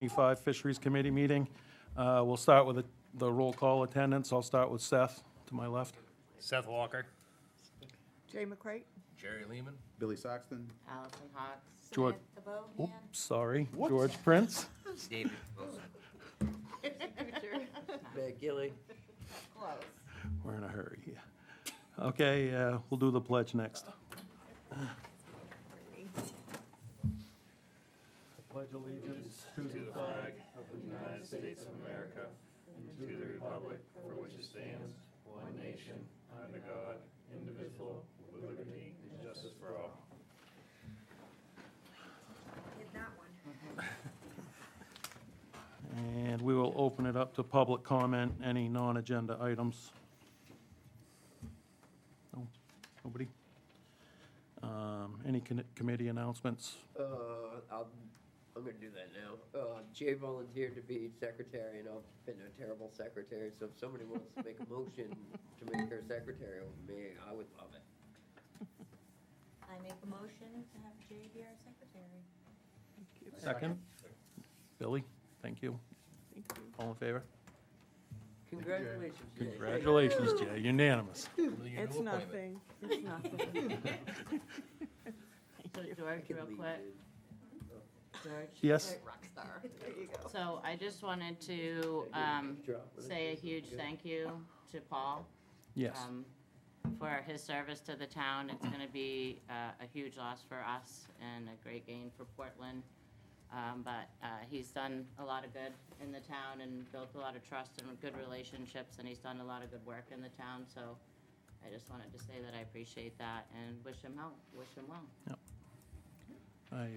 2025 Fisheries Committee meeting. We'll start with the roll call attendance. I'll start with Seth to my left. Seth Walker. Jay McCray. Jerry Lehman. Billy Saxton. Allison Hawks. George, Samantha oops, Bohan. sorry, George Prince. David Wilson. Matt Gilly. Close. We're in a hurry here. Okay, we'll do the pledge next. Pledge allegiance To the flag of the United States of America and to the republic for which it stands, one nation, under God, indivisible, with liberty and justice for all. Get that one. And we will open it up to public comment, any non-agenda items. No, nobody? Any committee announcements? I'm gonna do that now. Jay volunteered to be secretary, and I've been a terrible secretary, so if somebody wants to make a motion to make her secretary over me, I would love it. I make a motion to have Jay be our secretary. Second? Billy, thank you. All in favor? Congratulations, Jay. Congratulations, Jay, unanimous. It's nothing. It's nothing. So George, real quick, George? Yes? Rock star. There you go. So I just wanted to say a huge thank you to Paul. Yes. For his service to the town. It's gonna be a huge loss for us and a great gain for Portland. But he's done a lot of good in the town and built a lot of trust and good relationships, and he's done a lot of good work in the town, so I just wanted to say that I appreciate that and wish him well. I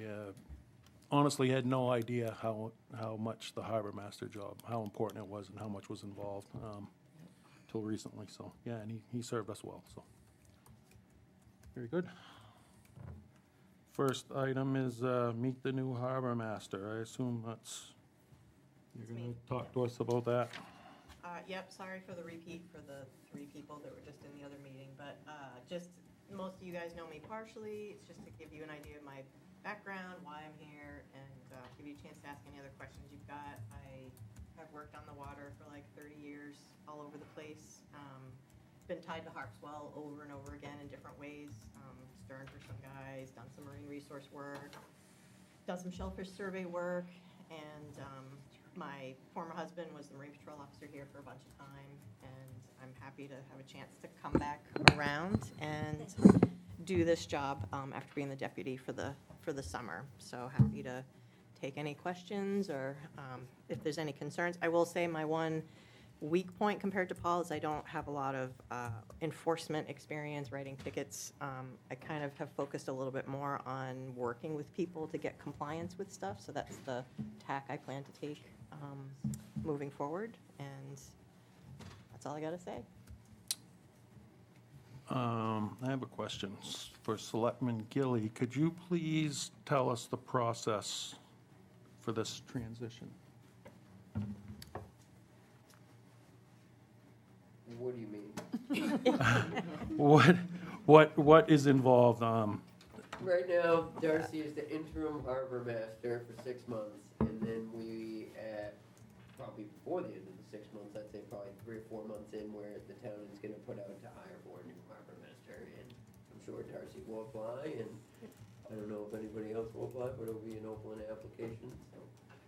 honestly had no idea how much the harbor master job, how important it was and how much was involved till recently. So, yeah, and he served us well, so. Very good. First item is meet the new harbor master. I assume you're going to talk to us about that. Yep, sorry for the repeat for the 3 people that were just in the other meeting, but just, most of you guys know me partially. It's just to give you an idea of my background, why I'm here, and give you a chance to ask any other questions you've got. I have worked on the water for like 30 years, all over the place. Been tied to Harpswell over and over again in different ways. Stern for some guys, done some marine resource work, done some shellfish survey work, and my former husband was the Marine Patrol officer here for a bunch of time, and I'm happy to have a chance to come back around and do this job after being the deputy for the summer. So happy to take any questions or if there's any concerns. I will say my one weak point compared to Paul is I don't have a lot of enforcement experience writing tickets. I kind of have focused a little bit more on working with people to get compliance with stuff, so that's the tack I plan to take moving forward, and that's all I gotta say. I have a question for Selectman Gilly. Could you please tell us the process for this transition? What do you mean? What is involved? Right now, Darcy is the interim harbor master for 6 months, and then we, probably before the end of the 6 months, I'd say probably 3 or 4 months in, where the town is gonna put out to hire for a new harbor master, and I'm sure Darcy will apply, and I don't know if anybody else will apply, but it'll be an open application, so.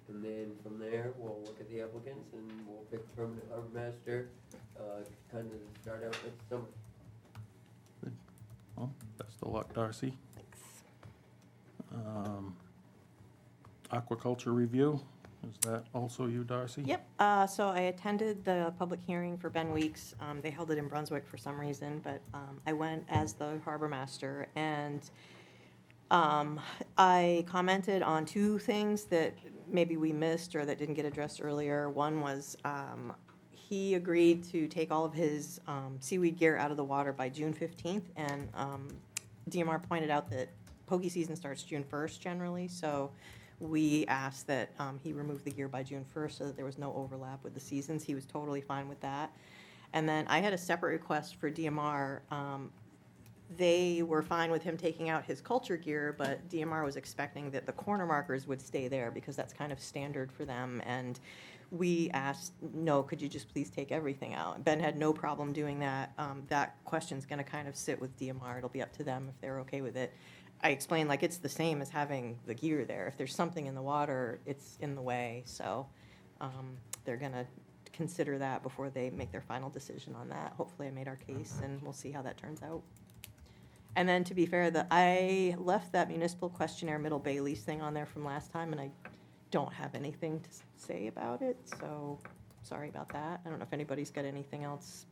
And then from there, we'll look at the applicants, and we'll pick permanent harbor master, kind of start out next summer. Well, best of luck, Darcy. Thanks. Aquaculture review, is that also you, Darcy? Yep, so I attended the public hearing for Ben Weeks. They held it in Brunswick for some reason, but I went as the harbor master, and I commented on 2 things that maybe we missed or that didn't get addressed earlier. One was he agreed to take all of his seaweed gear out of the water by June 15th, and DMR pointed out that pokie season starts June 1st generally, so we asked that he remove the gear by June 1st so that there was no overlap with the seasons. He was totally fine with that. And then I had a separate request for DMR they were fine with him taking out his culture gear, but DMR was expecting that the corner markers would stay there because that's kind of standard for them. And we asked, no, could you just please take everything out? Ben had no problem doing that. That question's gonna kind of sit with DMR. It'll be up to them if they're okay with it. I explained, like, it's the same as having the gear there. If there's something in the water, it's in the way, so they're gonna consider that before they make their final decision on that. Hopefully I made our case, and we'll see how that turns out. And then, to be fair, I left that municipal questionnaire Middle Bay lease thing on there from last time, and I don't have anything to say about it, so sorry about that. I don't know if anybody's got anything else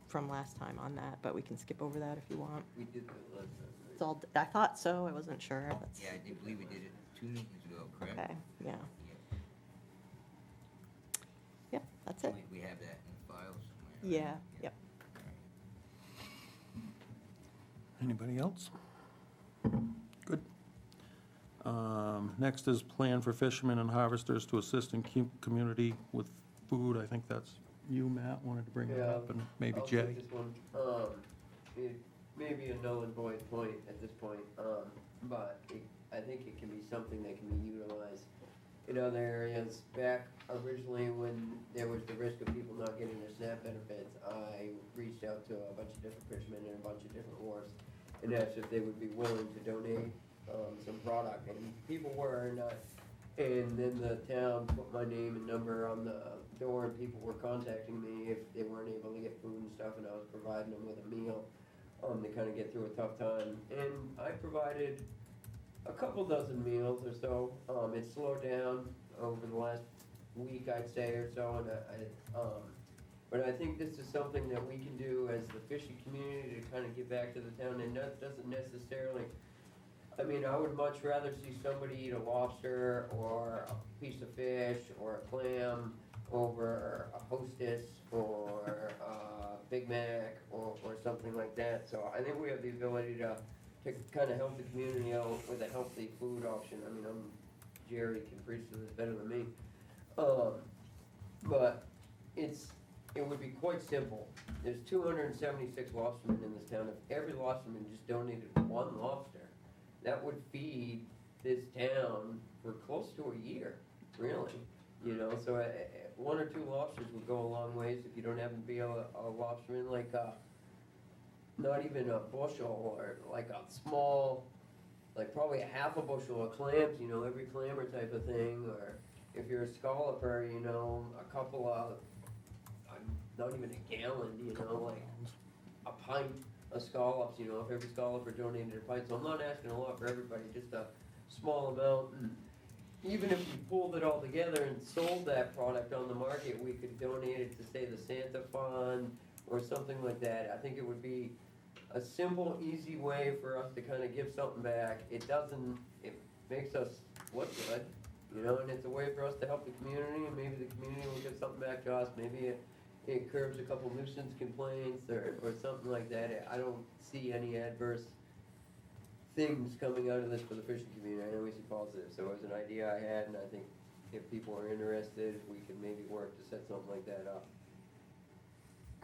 from last time on that, but we can skip over that if you want. We did the last time, It's all, I thought so, I wasn't sure. That's- Yeah, I did believe we did it 2 meetings ago, correct? Okay, yeah. Yep, that's it. We have that in the files somewhere. right? Yeah, yep. Anybody else? Good. Next is plan for fishermen and harvesters to assist in community with food. I think that's you, Matt, wanted to bring that up, and maybe I'll Jay. take this one. It may be a null and void point at this point, but I think it can be something that can be utilized in other areas. Back originally, when there was the risk of people not getting their SNAP benefits, I reached out to a bunch of different fishermen in a bunch of different wharfs and asked if they would be willing to donate some product, and people were, and then the town put my name and number on the door, and people were contacting me if they weren't able to get food and stuff, and I was providing them with a meal to kind of get through a tough time. And I provided a couple dozen meals or so. It slowed down over the last week, I'd say, or so, and but I think this is something that we can do as the fishing community to kind of give back to the town, and that doesn't necessarily, I mean, I would much rather see somebody eat a lobster or a piece of fish or a clam over a Hostess or a Big Mac or something like that. So I think we have the ability to kind of help the community out with a healthy food option. I mean, Jerry can preach to this better than me. But it would be quite simple. There's 276 lobstermen in this town. If every lobsterman just donated one lobster, that would feed this town for close to a year, really. You know, so 1 or 2 lobsters would go a long ways if you don't happen to be a lobsterman, like not even a bushel, or like a small, like probably a half a bushel of clams, you know, every clammer type of thing. Or if you're a scalloper, you know, a couple of, not even a gallon, you know, like a pint of scallops, you know, if every scalloper donated a pint. So I'm not asking a lot for everybody, just a small amount. And even if we pulled it all together and sold that product on the market, we could donate it to, say, the Santa Fund or something like that. I think it would be a simple, easy way for us to kind of give something back. It makes us look good, you know, and it's a way for us to help the community, and maybe the community will give something back to us. Maybe it curbs a couple nuisance complaints or something like that. I don't see any adverse things coming out of this for the fishing community. I always see positive. So it was an idea I had, and I think if people are interested, we can maybe work to set something like that up.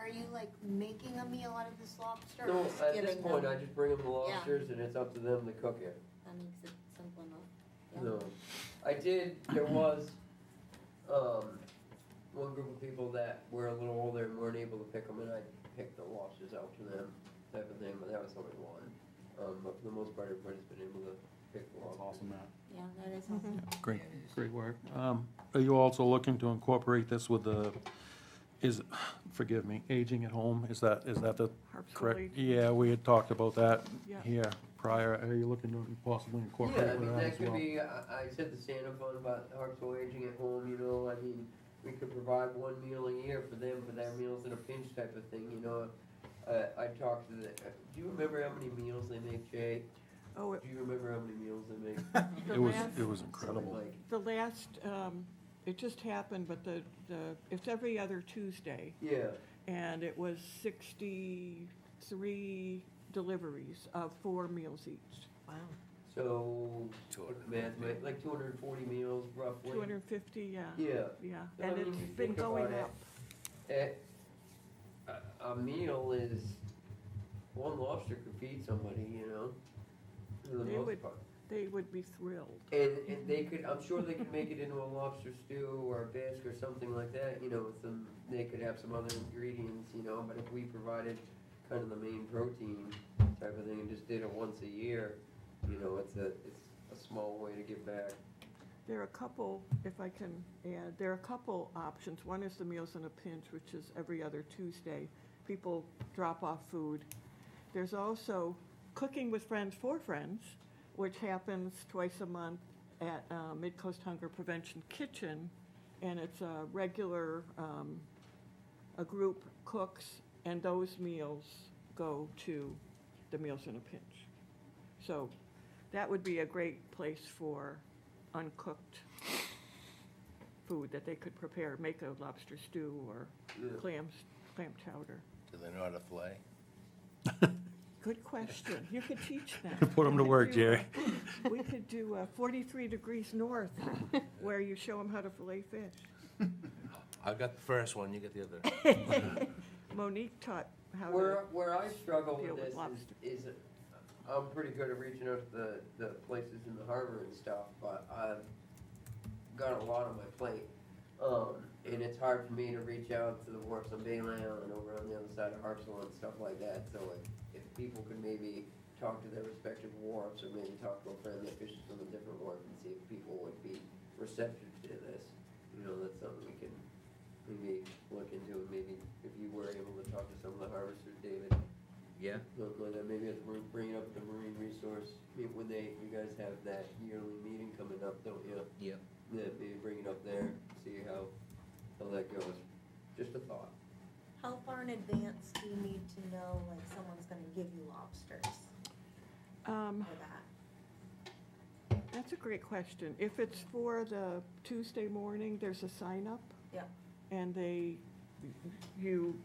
Are you like making a meal out of this lobster? No, or just at this giving point, them? I just bring them the lobsters, and it's up to them to cook it. That makes it simple enough. Yeah. No, there was, one group of people that were a little older and weren't able to pick them, and I picked the lobsters out for them, type of thing, but that was only one. But for the most part, everybody's been able to pick the That's lobsters. awesome, Matt. Yeah, that is awesome. Great, Yeah, it is. great work. Are you also looking to incorporate this with forgive me, aging at home? Is that the Harpsichord. correct? Yeah, we had talked about that Yeah. here prior. Are you looking to possibly incorporate Yeah, I mean, that that as could well? be, I said the Santa Fund about Harpswell aging at home, you know, I mean, we could provide one meal a year for them, for their meals in a pinch type of thing, you know. I talked to do you remember how many meals they make, Jay? Oh, Do you remember how many meals they make? the It was last, incredible. Like, the last, it just happened, but it's every other Tuesday, yeah, and it was 63 deliveries of 4 meals each. Wow. so, math, like 240 meals roughly. 250, yeah. Yeah. Yeah, I and mean, it's you been think about going it. up. A meal is one lobster could feed somebody, you know, for the They most would- part. They would be thrilled. And they could, I'm sure they could make it into a lobster stew or a bisque or something like that, you know, with some, they could have some other ingredients, you know, but if we provided kind of the main protein type of thing and just did it once a year, you know, it's a small way to give back. There are a couple, if I can add, there are a couple options. One is the Meals in a Pinch, which is every other Tuesday. People drop off food. There's also Cooking with Friends for Friends, which happens twice a month at Mid-Coast Hunger Prevention Kitchen. And it's a regular, a group cooks, and those meals go to the Meals in a Pinch. So that would be a great place for uncooked food that they could prepare, make a lobster stew or Yeah. clam chowder. Do they know how to fillet? Good question. You could teach them. Put 'em to work, Jerry. We could do 43 degrees north, where you show them how to fillet fish. I got the first one, you get the other. Monique taught how Where I struggle deal with with this lobster. is I'm pretty good at reaching out to the places in the harbor and stuff, but I've got a lot on my plate. And it's hard for me to reach out to the wharfs on Bayland and over on the other side of Harpswell and stuff like that. So if people could maybe talk to their respective wharfs, or maybe talk to a friend that fishes from a different wharf and see if people would be receptive to this, you know, that's something we can maybe look into. And maybe if you were able to talk to some of the harvesters, David, Yeah, something like that, maybe at the bring it up at the Marine Resource, I mean, when you guys have that yearly meeting coming up, don't you? yeah. Yeah, maybe bring it up there, see how that goes. Just a thought. How far in advance do you need to know, like, someone's gonna give you lobsters for that? That's a great question. If it's for the Tuesday morning, there's a sign up. Yeah. And you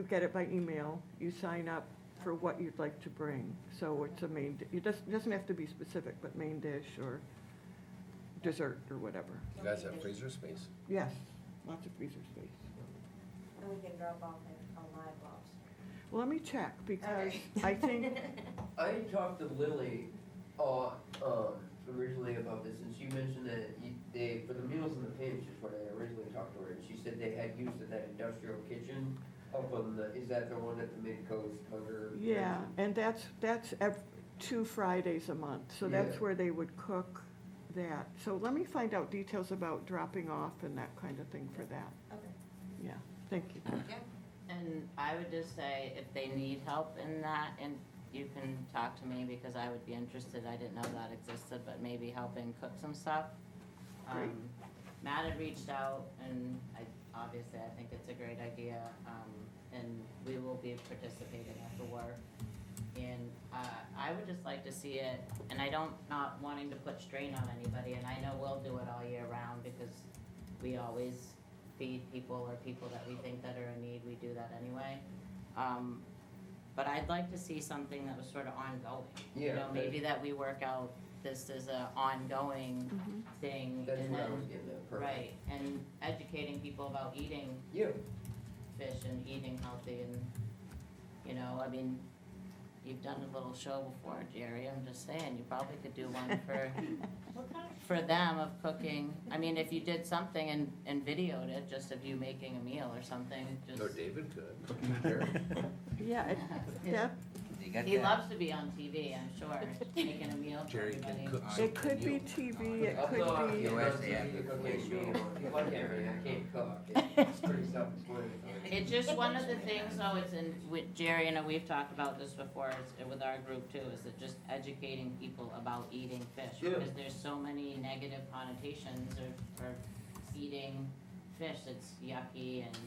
get it by email. You sign up for what you'd like to bring. So it's a main, it doesn't have to be specific, but main dish or dessert or whatever. You guys have freezer space? Yes, lots of freezer space. And we can drop off a live lobster. Well, let me check, because Okay. I think, I talked to Lily, originally about this, and she mentioned that they, for the Meals in the Pinch is what I originally talked to her, and she said they had used of that industrial kitchen up on is that the one at the Mid-Coast Hunger? yeah, and that's 2 Fridays a month, so that's Yeah. where they would cook that. So let me find out details about dropping off and that kind of thing for that. Okay. Yeah, thank you. And I would just say, if they need help in that, and you can talk to me, because I would be interested, I didn't know that existed, but maybe helping cook some stuff. Great. Matt had reached out, and obviously, I think it's a great idea, and we will be participating at the work. And I would just like to see it, and I don't, not wanting to put strain on anybody, and I know we'll do it all year round, because we always feed people or people that we think that are in need, we do that anyway. But I'd like to see something that was sort of ongoing. You Yeah, know, maybe that we work out this as a ongoing Mhm. thing, That's and what I was then, getting at, perfect. right, and educating people about eating Yeah, fish and eating healthy, and, you know, I mean, you've done a little show before, Jerry, I'm just saying, you probably could do one for them of cooking. I mean, if you did something and videoed it, just of you making a meal or something, No, just. David could. Yeah, that, They got He that. loves to be on TV, I'm sure, making a meal for Jerry can everybody. cook. it could be TV, it I'm could not, be, you know, US, I'm they have used to to cooking play meal. show. If you look at me, I can't cook, it's pretty self-explanatory. It's just one of the things, though, it's in, with Jerry, and we've talked about this before, with our group too, is that just educating people about eating fish. Yeah. Because there's so many negative connotations of eating fish, it's yucky and,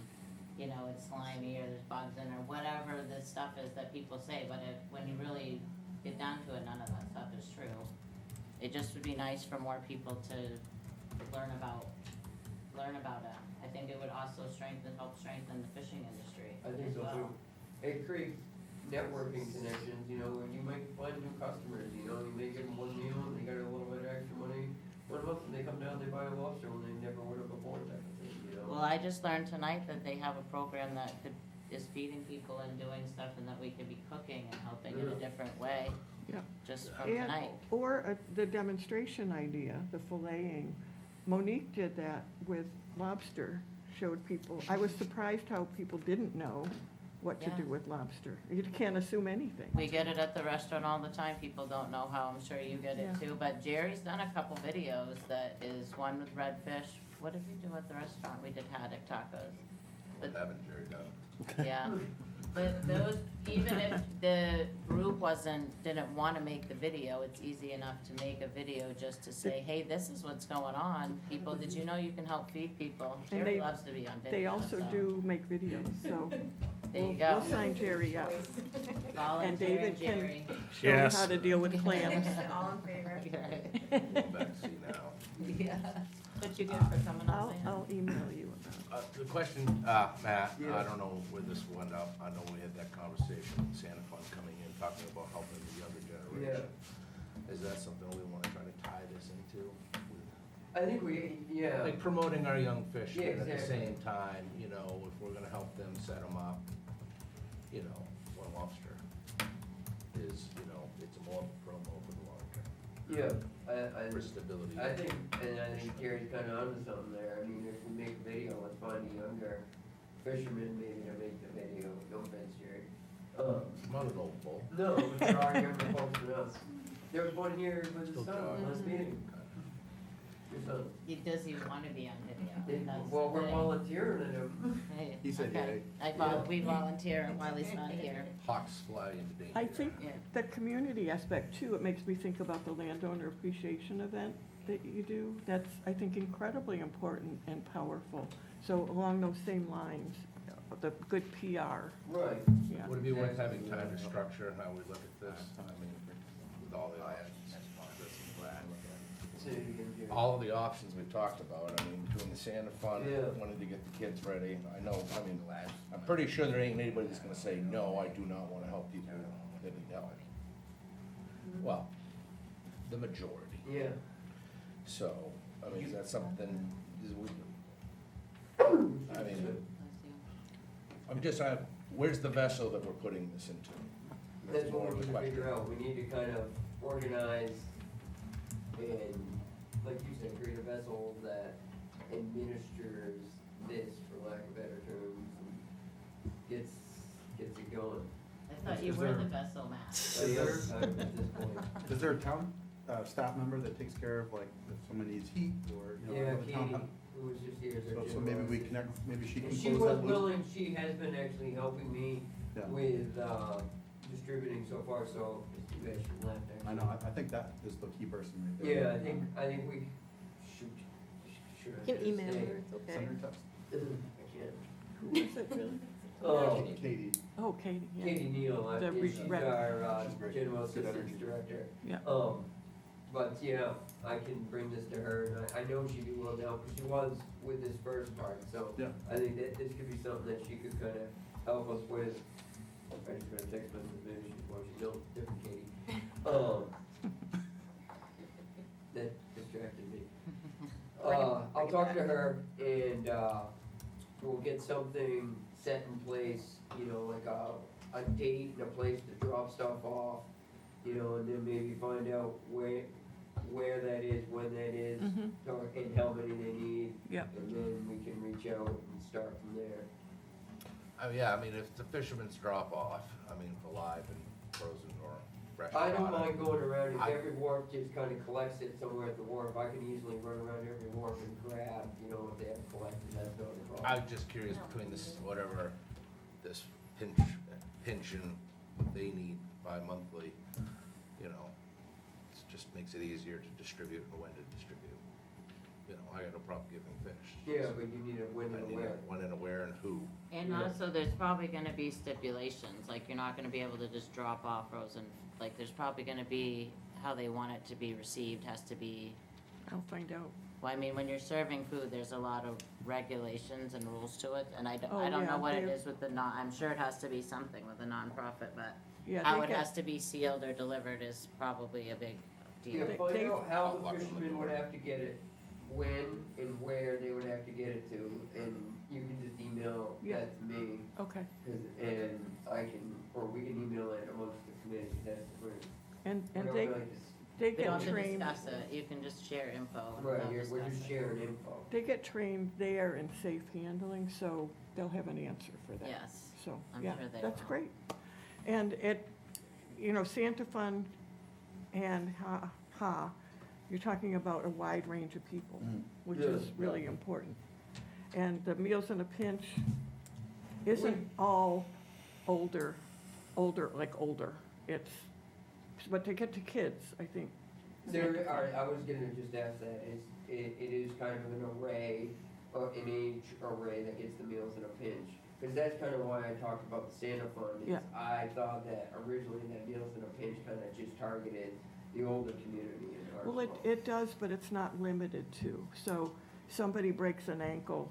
you know, it's slimy, or there's bugs in, or whatever the stuff is that people say, but when you really get down to it, none of that stuff is true. It just would be nice for more people to learn about it. I think it would also help strengthen the fishing industry I think as so well. too. It creates networking connections, you know, where you might find new customers, you know, you may give them one meal and they got a little bit of extra money. One month and they come down, they buy a lobster when they never would have before type of thing, you know? Well, I just learned tonight that they have a program that is feeding people and doing stuff, and that we could be cooking and helping in a different way, Yeah. just from And, tonight. or the demonstration idea, the filleting. Monique did that with lobster, showed people. I was surprised how people didn't know what to Yeah. do with lobster. You can't assume anything. We get it at the restaurant all the time, people don't know how, I'm sure you get it Yeah. too, but Jerry's done a couple videos that is one with redfish. What did we do at the restaurant? We did haddock tacos. But Haven't Jerry done? yeah, but those, even if the group didn't wanna make the video, it's easy enough to make a video just to say, hey, this is what's going on. People, did you know you can help feed people? And Jerry they- loves to be on video. They also so do make videos, so There you we'll go. sign Jerry up. Volunteer David can- Jerry. Show you Yes. how to deal with clams. All in favor? Betsy now. Yeah, but you good for coming on, man? I'll email you about The question, Matt, I Yeah. don't know where this will end up. I know we had that conversation with Santa Fund coming in, talking about helping the younger generation. Is that something we wanna try to tie this into? I think we, yeah. Like promoting our young fishermen Yeah, at the exactly. same time, you know, if we're gonna help them set them up, you know, one lobster is, you know, it's more of a promo for the long term, Yeah, for stability. I think, and I think Gary's kinda onto something there. I mean, if we make a video, let's find a younger fisherman maybe to make the video. No offense, Jerry. Not an old bull. No, but there are younger folks than us. There was one here with his Still son, talking. last meeting. Your son. Does he wanna be on video? That's Well, the we're thing. volunteering him. Hey, He said okay. We volunteer while he's not here. Hawks fly into danger. I think Yeah. the community aspect too, it makes me think about the landowner appreciation event that you do. That's, I think, incredibly important and powerful. So along those same lines, the good PR, Right. yeah. Would it be worth having time to structure how we look at this? I mean, with all the options. Say it again, Jerry. All of the options we've talked about, I mean, between the Santa Fund, Yeah. wanting to get the kids ready, I know, I mean, I'm pretty sure there ain't anybody that's gonna say, no, I do not wanna help people that need help. Well, the majority. Yeah. So, I mean, is that something, I mean, I'm just, where's the vessel that we're putting this into? That's more what of we the need to figure question. out. We need to kind of organize and, like you said, create a vessel that administers this, for lack of better terms, and gets it going. I thought you Is were there- the vessel, Matt. So yes, at this point. Is there a town, staff member that takes care of, like, if someone needs heat, or, you know, Yeah, the town? Katie, who was just here, is our So maybe we general connect, maybe she can And close she that was loop? willing, she has been actually helping me Yeah. with, distributing so far, so it's too bad she left actually. I know, I think that is the key person right there. Yeah, I think we should. You can email her, it's okay. Send her a text. I can't. Who is it really? Katie, Oh, Katie, yeah. Katie Neal, The re- she's rec- our, She's great. general Good assistance energy. director. Yeah. But yeah, I can bring this to her, and I know she'd be willing to help, because she was with this first part, so. Yeah. I think that this could be something that she could kind of help us with. I just got a text message, maybe she's watching, no, different Katie. That distracted me. I'll talk to her and, we'll get something set in place, you know, like a date and a place to drop stuff off, you know, and then maybe find out where that is, when that is, Mhm. and how many they need. Yep. And then we can reach out and start from there. Yeah, I mean, if the fisherman's drop off, I mean, for live and frozen or fresh. I don't product, mind going around, if I- every wharf just kinda collects it somewhere at the wharf, I can easily run around every wharf and grab, you know, what they have collected, that's not a problem. I'm just curious between this, whatever, this pension they need bi-monthly, you know, it just makes it easier to distribute and when to distribute. You know, I got no problem giving fish. Yeah, but you need a when I and need where. a when and a where and who. And Yeah. also, there's probably gonna be stipulations, like you're not gonna be able to just drop off frozen, like there's probably gonna be, how they want it to be received has to be, I'll find out. well, I mean, when you're serving food, there's a lot of regulations and rules to it, and I Oh, don't yeah, know what it they- is with the I'm sure it has to be something with a nonprofit, but Yeah, how they it get- has to be sealed or delivered is probably a big Yeah, deal. They- find they- out how I'll the lock on the fisherman would door. have to get it when and where they would have to get it to, and you can just email Yeah. that to me, Okay, and I can, or we can email it amongst the committee, that's where. and whatever they, I just- they We don't get have to trained, discuss it, you can just share info and Right, we'll we're discuss just it. sharing info. they get trained there in safe handling, so they'll have an answer for that. Yes, So, I'm yeah, sure they that's will. great. And it, you know, Santa Fund and Ha, you're talking about a wide range of people, which Yeah, is really yeah. important. And the Meals in a Pinch isn't all older, like older. It's, but they get to kids, I think. There are, I was gonna just ask that, it is kind of an array, an age array that gets the Meals in a Pinch. Cause that's kind of why I talked about the Santa Fund, is Yeah. I thought that originally that Meals in a Pinch kind of just targeted the older community in Well, Hartsville. it does, but it's not limited to. So somebody breaks an ankle,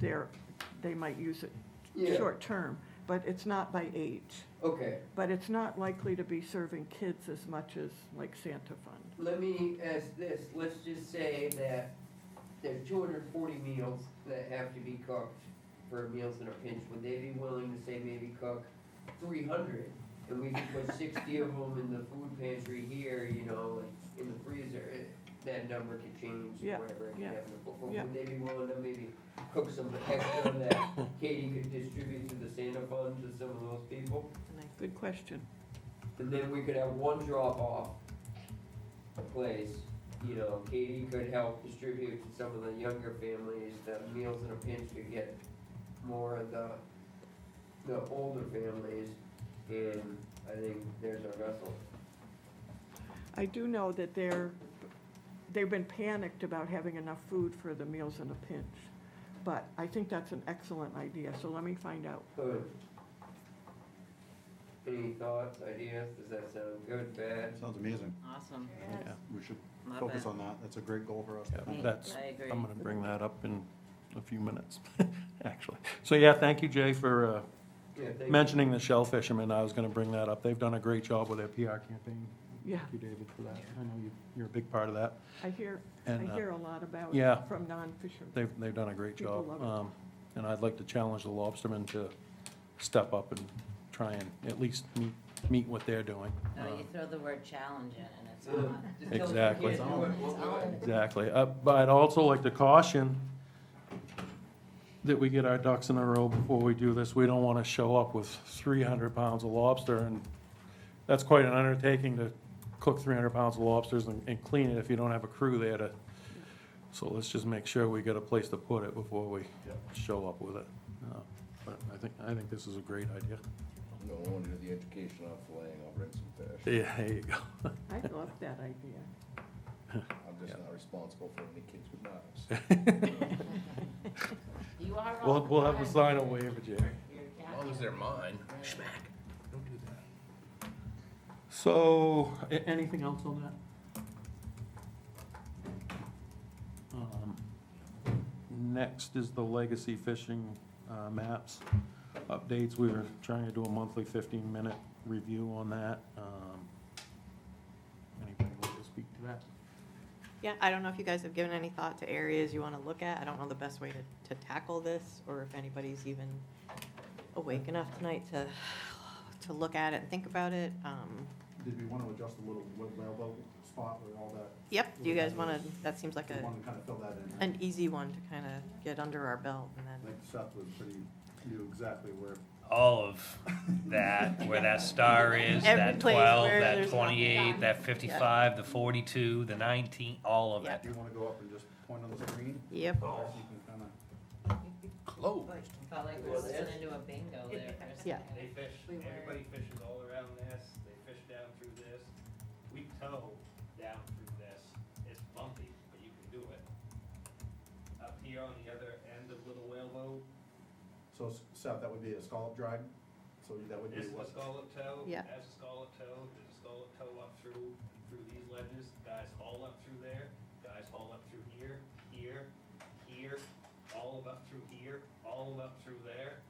they might use it Yeah. short term, but it's not by age. Okay, But it's not likely to be serving kids as much as like Santa Fund. let me ask this, let's just say that there's 240 meals that have to be cooked for Meals in a Pinch, would they be willing to say maybe cook 300? And we could put 60 of them in the food pantry here, you know, like in the freezer, that number could change, Yeah, whatever. it could yeah, have in the book. But yeah. would they be willing to maybe cook some extra that Katie could distribute to the Santa Fund to some of those people? Good question. And then we could have one drop-off place, you know, Katie could help distribute to some of the younger families, the Meals in a Pinch could get more of the older families, and I think there's our vessel. I do know that they've been panicked about having enough food for the Meals in a Pinch. But I think that's an excellent idea, so let me find out. Good. Any thoughts, ideas, does that sound good, bad? Sounds amazing. Awesome, Yeah. We should love focus it. on that. That's a great goal for us. Yeah, Me, that's, I agree. I'm gonna bring that up in a few minutes, actually. So, yeah, thank you, Jay, for Yeah, thank you. mentioning the shell fishermen. I was gonna bring that up. They've done a great job with their PR campaign. Yeah, Thank you, David, for that. I know you're a big part of that. I hear And, a lot about yeah. it from non-fishermen. They've done a great People job. love And I'd like to challenge the lobstermen to step up and try and at least meet what they're doing. No, you throw the word challenge in and it's Yeah, on. just tell us we Exactly. can't do it, we'll do it. Exactly. But I'd also like to caution that we get our ducks in a row before we do this. We don't want to show up with 300 pounds of lobster, and that's quite an undertaking to cook 300 pounds of lobsters and clean it if you don't have a crew there to, so let's just make sure we get a place to put it before we show up with it. But I think this is a great idea. No, I want to do the education off filleting, I'll bring some fish. Yeah, there you go. I love that idea. I'm just not responsible for any kids with knives. You are. We'll have to sign a waiver, Jay. You're As long as they're mine. Schmack. Don't do that. So, anything else on that? Next is the legacy fishing maps updates. We were trying to do a monthly 15-minute review on that. Anybody want to speak to that? Yeah, I don't know if you guys have given any thought to areas you want to look at. I don't know the best way to tackle this, or if anybody's even awake enough tonight to look at it and think about it. Did we want to adjust a little whale spot where all that? Yep, do you guys want to, that seems like We want to kind of fill that in. an easy one to kind of get under our belt, and I then, think Seth was knew exactly where. All of that, where that star is, Every that place 12, where that there's one. 28, that 55, the 42, the 19, all of Yeah. it. Do you want to go up and just point on the screen? yep. So you can kind of. Closed. Felt like we were listening to a bingo there for a Yeah. second. They fish, everybody fishes all around this, they fish down through this. We tow down through this. It's bumpy, but you can do it. Up here on the other end of Little Whaleboat, So Seth, that would be a scallop drag? So that would be this is a what? scallop tow. Yeah. That's a scallop tow, there's a scallop tow up through these ledges. Guys haul up through there, guys haul up through here, here, here, all of up through here, all of up through there.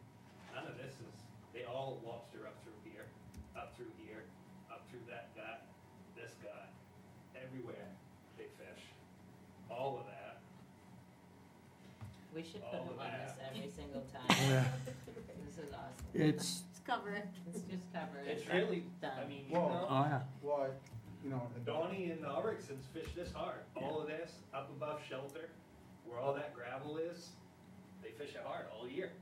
None of this is, they all lobster up through here, up through here, up through that guy, this guy. Everywhere they fish. All of that We should put All him of on that. this every single time. Yeah. This is awesome. It's, It's covered. It's just covered. It's really, I done. mean, Well, yeah. Well, you know, Donnie and the Ulrichsons fish this hard. All of this, up above shelter, where all that gravel is, they fish it hard all year.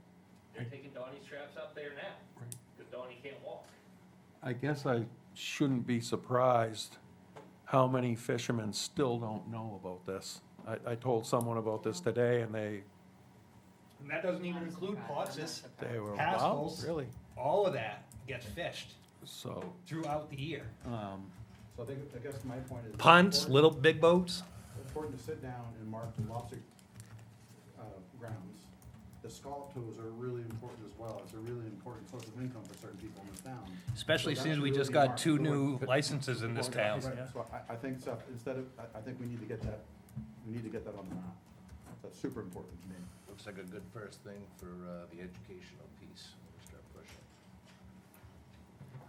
They're taking Donnie's traps up there now, Right. because Donnie can't walk. I guess I shouldn't be surprised how many fishermen still don't know about this. I told someone about this today and they And that doesn't even I'm include surprised. I'm not Potsis, surprised. They were, wow, Haskell's. really? all of that gets fished So, throughout the year. so I guess my point is. it's Punts, important- little, big boats. It's important to sit down and mark the lobster, grounds. The scallop tows are really important as well. It's a really important source of income for certain people in this town. Especially So since that's we just really got 2 marked. new licenses in this town. Right, so I think, Seth, instead of, I think we need to get that, on the map. That's super important to me. Looks like a good first thing for the educational piece. We start pushing.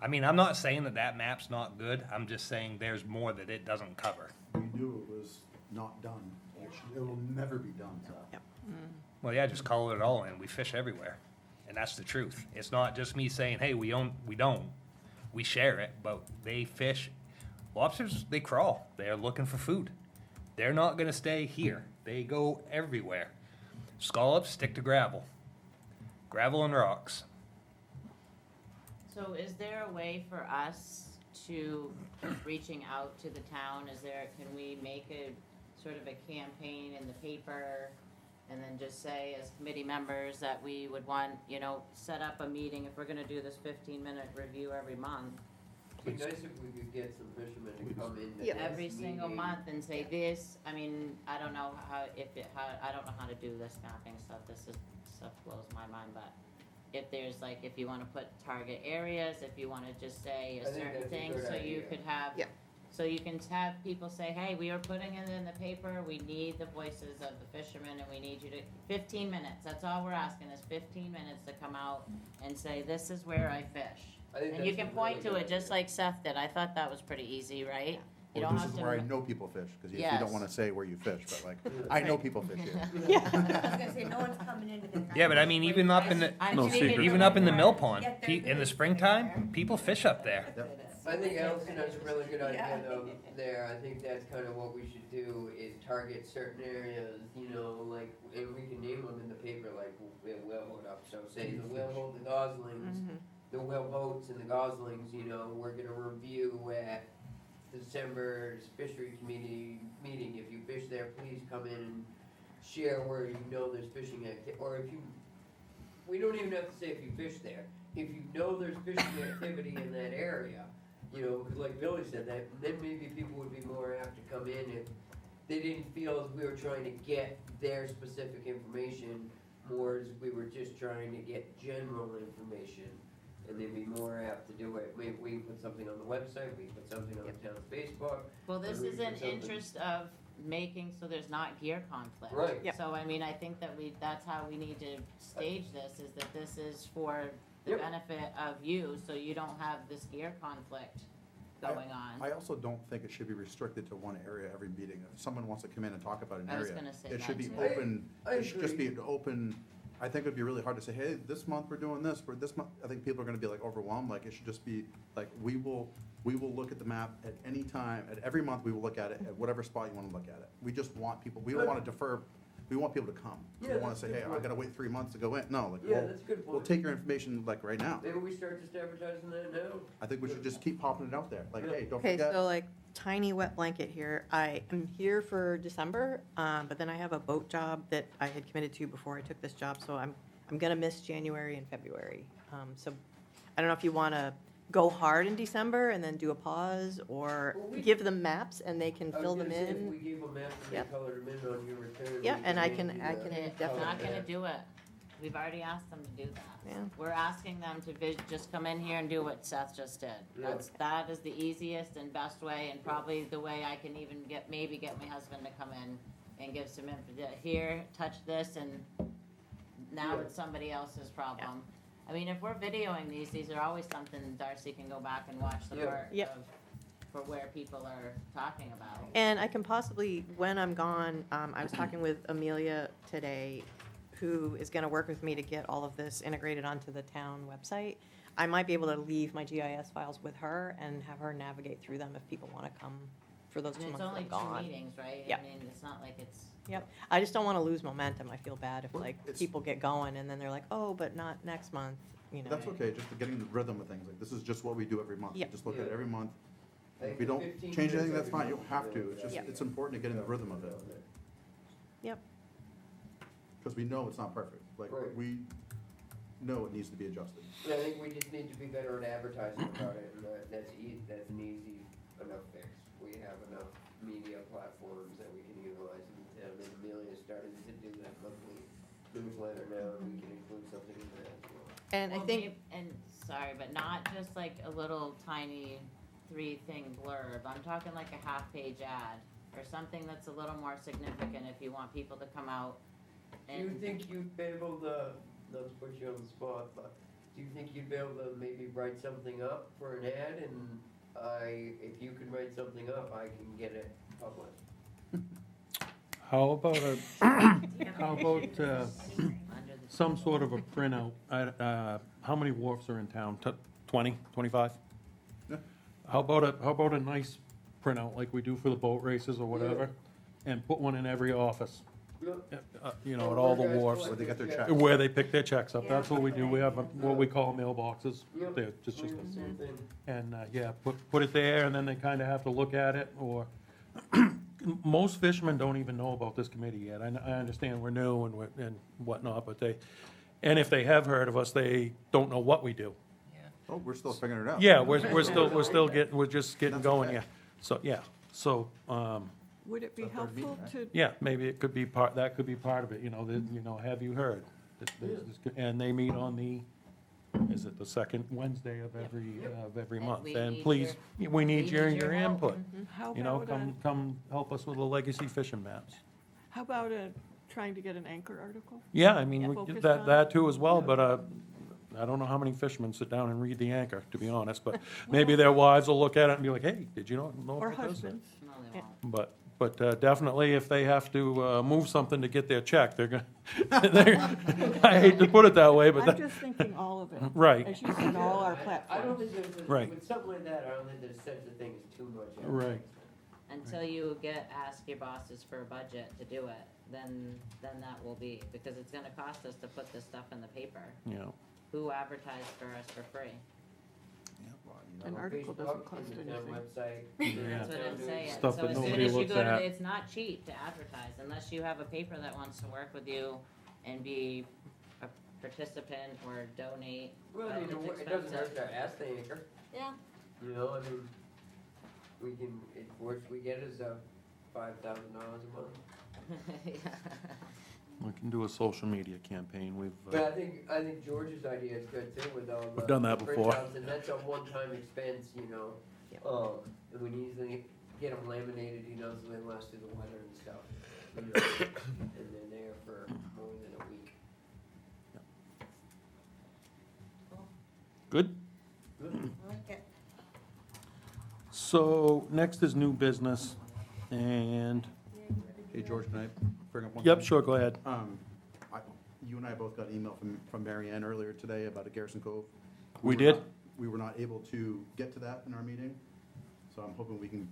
I mean, I'm not saying that that map's not good. I'm just saying there's more that it doesn't cover. We knew it was not done. It will never be done, Seth. Well, yeah, just call it all in. We fish everywhere. And that's the truth. It's not just me saying, hey, we don't. We share it, but they fish. Lobsters, they crawl. They're looking for food. They're not gonna stay here. They go everywhere. Scallops stick to gravel. Gravel and rocks. So is there a way for us to, reaching out to the town, can we make a sort of a campaign in the paper? And then just say as committee members that we would want, set up a meeting if we're gonna do this 15-minute review every month. It'd be nice if we could get some fishermen to come in. to Yeah. this Every single meeting. month and say this, I mean, I don't know how, I don't know how to do this mapping stuff, stuff blows my mind, but if there's if you wanna put target areas, if you wanna just say I a think certain that's a thing, good so you idea. could have, Yeah. so you can have people say, hey, we are putting it in the paper, we need the voices of the fishermen, and we need you to, 15 minutes, that's all we're asking, is 15 minutes to come out and say, this is where I fish. I think And you that's can a point really to good it, just idea. like Seth did, I thought that was pretty easy, right? You Well, don't this have is to. where I know people fish, because you Yes. don't wanna say where you fish, but like, I know people fish here. I was gonna say, no one's coming into the. Yeah, but I mean, even up in the, I No figured secret. even you up in the would- mill pond, Get their in the goods springtime, there. people fish up there. I think Allison has a really good idea Yeah. though, there, I think that's kind of what we should do, is target certain areas, and we can name them in the paper, like, whaleboat up, so say the whaleboat, the goslings, the whaleboats and the goslings, we're gonna review at December's Fisheries Committee meeting, if you fish there, please come in and share where there's fishing or if you, we don't even have to say if you fish there, if there's fishing activity in that area, because like Billy said, that then maybe people would be more apt to come in if they didn't feel as we were trying to get their specific information, more as we were just trying to get general information, and they'd be more apt to do it. We can put something on the website, we can put something on the town's Facebook. Well, this Or we is put in something- interest of making, so there's not gear conflict. Right. Yep. So, I mean, I think that that's how we need to stage this, is that this is for the Yep. benefit of you, so you don't have this gear conflict going on. I also don't think it should be restricted to one area every meeting. If someone wants to come in and talk about an I was area, gonna say it should that be too. open, I it should just be agree. an open, I think it'd be really hard to say, hey, this month we're doing this, for this month, I think people are gonna be overwhelmed, it should just be, we will look at the map at any time, at every month, we will look at it, at whatever spot you wanna look at it. We just want people, we don't wanna defer, we want people to come. We Yeah, don't wanna that's say, a good hey, I point. gotta wait 3 months to go in, no, Yeah, that's a good we'll point. take your information right now. Maybe we start just advertising that now. I think we should just keep popping it out there, hey, don't Okay, forget. so tiny wet blanket here. I am here for December, but then I have a boat job that I had committed to before I took this job, so I'm gonna miss January and February. So I don't know if you wanna go hard in December and then do a pause, or Well, we- give them maps and they can I was fill them gonna say, If we in. gave them maps and Yep. they colored them in on your return. Yeah, we and I maybe can- do I that. can They're definitely not gonna that. do it. We've already asked them to do that. Yeah. We're asking them to just come in here and do what Seth just did. Yeah. That is the easiest and best way, and probably the way I can even maybe get my husband to come in and give some info, here, touch this, and now Yeah. it's somebody else's problem. I mean, if we're videoing these are always something Darcy can go back and watch the Yeah. part Yep. of, for where people are talking about. And I can possibly, when I'm gone, I was talking with Amelia today, who is gonna work with me to get all of this integrated onto the town website. I might be able to leave my GIS files with her and have her navigate through them if people wanna come for those 2 And it's months only that I'm 2 gone. meetings, right? Yep. I mean, it's not like it's, Yep, I just don't wanna lose momentum. I feel bad if Well, like it's- people get going and then they're like, oh, but not next month, you know. That's okay, just getting the rhythm of things, like, this is just what we do every month. We Yep. Just look at it Yeah. every month. I If think we the don't 15 change anything, minutes that's fine, every you don't have month to, is it's just, Yep. it's important to get in the rhythm of it. Yep, Because we know it's not perfect, like, Right. we know it needs to be adjusted. And I think we just need to be better at advertising about it, and that's an easy enough fix. We have enough media platforms that we can utilize in town, and Amelia's starting to do that monthly newsletter now, and we can include something in that as well. and I well, think, and sorry, but not just like a little tiny 3-thing blurb. I'm talking like a half-page ad or something that's a little more significant if you want people to come out Do you and. think you'd be able to, not to put you on the spot, but do you think you'd be able to maybe write something up for an ad, and if you can write something up, I can get it published? How about how about, Under the- some sort of a printout? How many wharfs are in town? 20, 25? Yeah. How about a nice printout like we do for the boat races or whatever? And put one in every office, you know, at all the wharfs, Where they get their Yeah. checks. where they pick their checks up. That's what we do. We have what we call mailboxes. Yep. They're just, We have the same thing. and, yeah, put it there, and then they kind of have to look at it, or, most fishermen don't even know about this committee yet. I understand we're new and whatnot, but and if they have heard of us, they don't know what we do. Oh, we're still figuring it out. Yeah, we're just getting That's going, okay. yeah. So, yeah, so, Would it be It's our third meeting, helpful right? to, yeah, maybe it could be that could be part of it, you know, have you heard? And they meet on is it the second Wednesday of every And month? we And need please, we need your help. input. how You know, about, come help us with the legacy fishing maps. how about trying to get an anchor article? Yeah, I mean, Focus that on- that too as well, but I don't know how many fishermen sit down and read the anchor, to be honest, but maybe their wives will look at it and be like, hey, did you know Or about this? husbands? No, they Yeah. won't. But definitely if they have to move something to get their check, they're gonna, I hate to put it that way, but I'm that, just thinking all of it. right, As you said, all our I don't platforms. think there's, Right. with something like that, I don't think there's such a thing as too much. Right. Until you ask your bosses for a budget to do it, then that will be, because it's gonna cost us to put this stuff in the paper. you know. Who advertised for us for free? An On article Facebook, doesn't cost in the town anything. website. Yeah. That's what I'm saying. Stuff So that as soon nobody as you looks go to, at. it's not cheap to advertise unless you have a paper that wants to work with you and be a participant or donate. Well, but you know, it's it doesn't expensive. hurt to ask the anchor, Yeah. you know, I mean, we can, worst we get is $5,000 a month. Yeah. We can do a social media campaign. But I think George's idea is good too, with all the. We've done that the before. printouts, and that's a one-time expense, you know, and we can easily get them laminated, you know, so they last through the weather and stuff. You know, and they're there for more than a week. Good? I like it. So next is new business, and, Hey, George, can I bring up one? yep, thing? sure, go ahead. You and I both got an email from Mary Ann earlier today about a Garrison Cove. We were did? not- We were not able to get to that in our meeting, so I'm hoping we can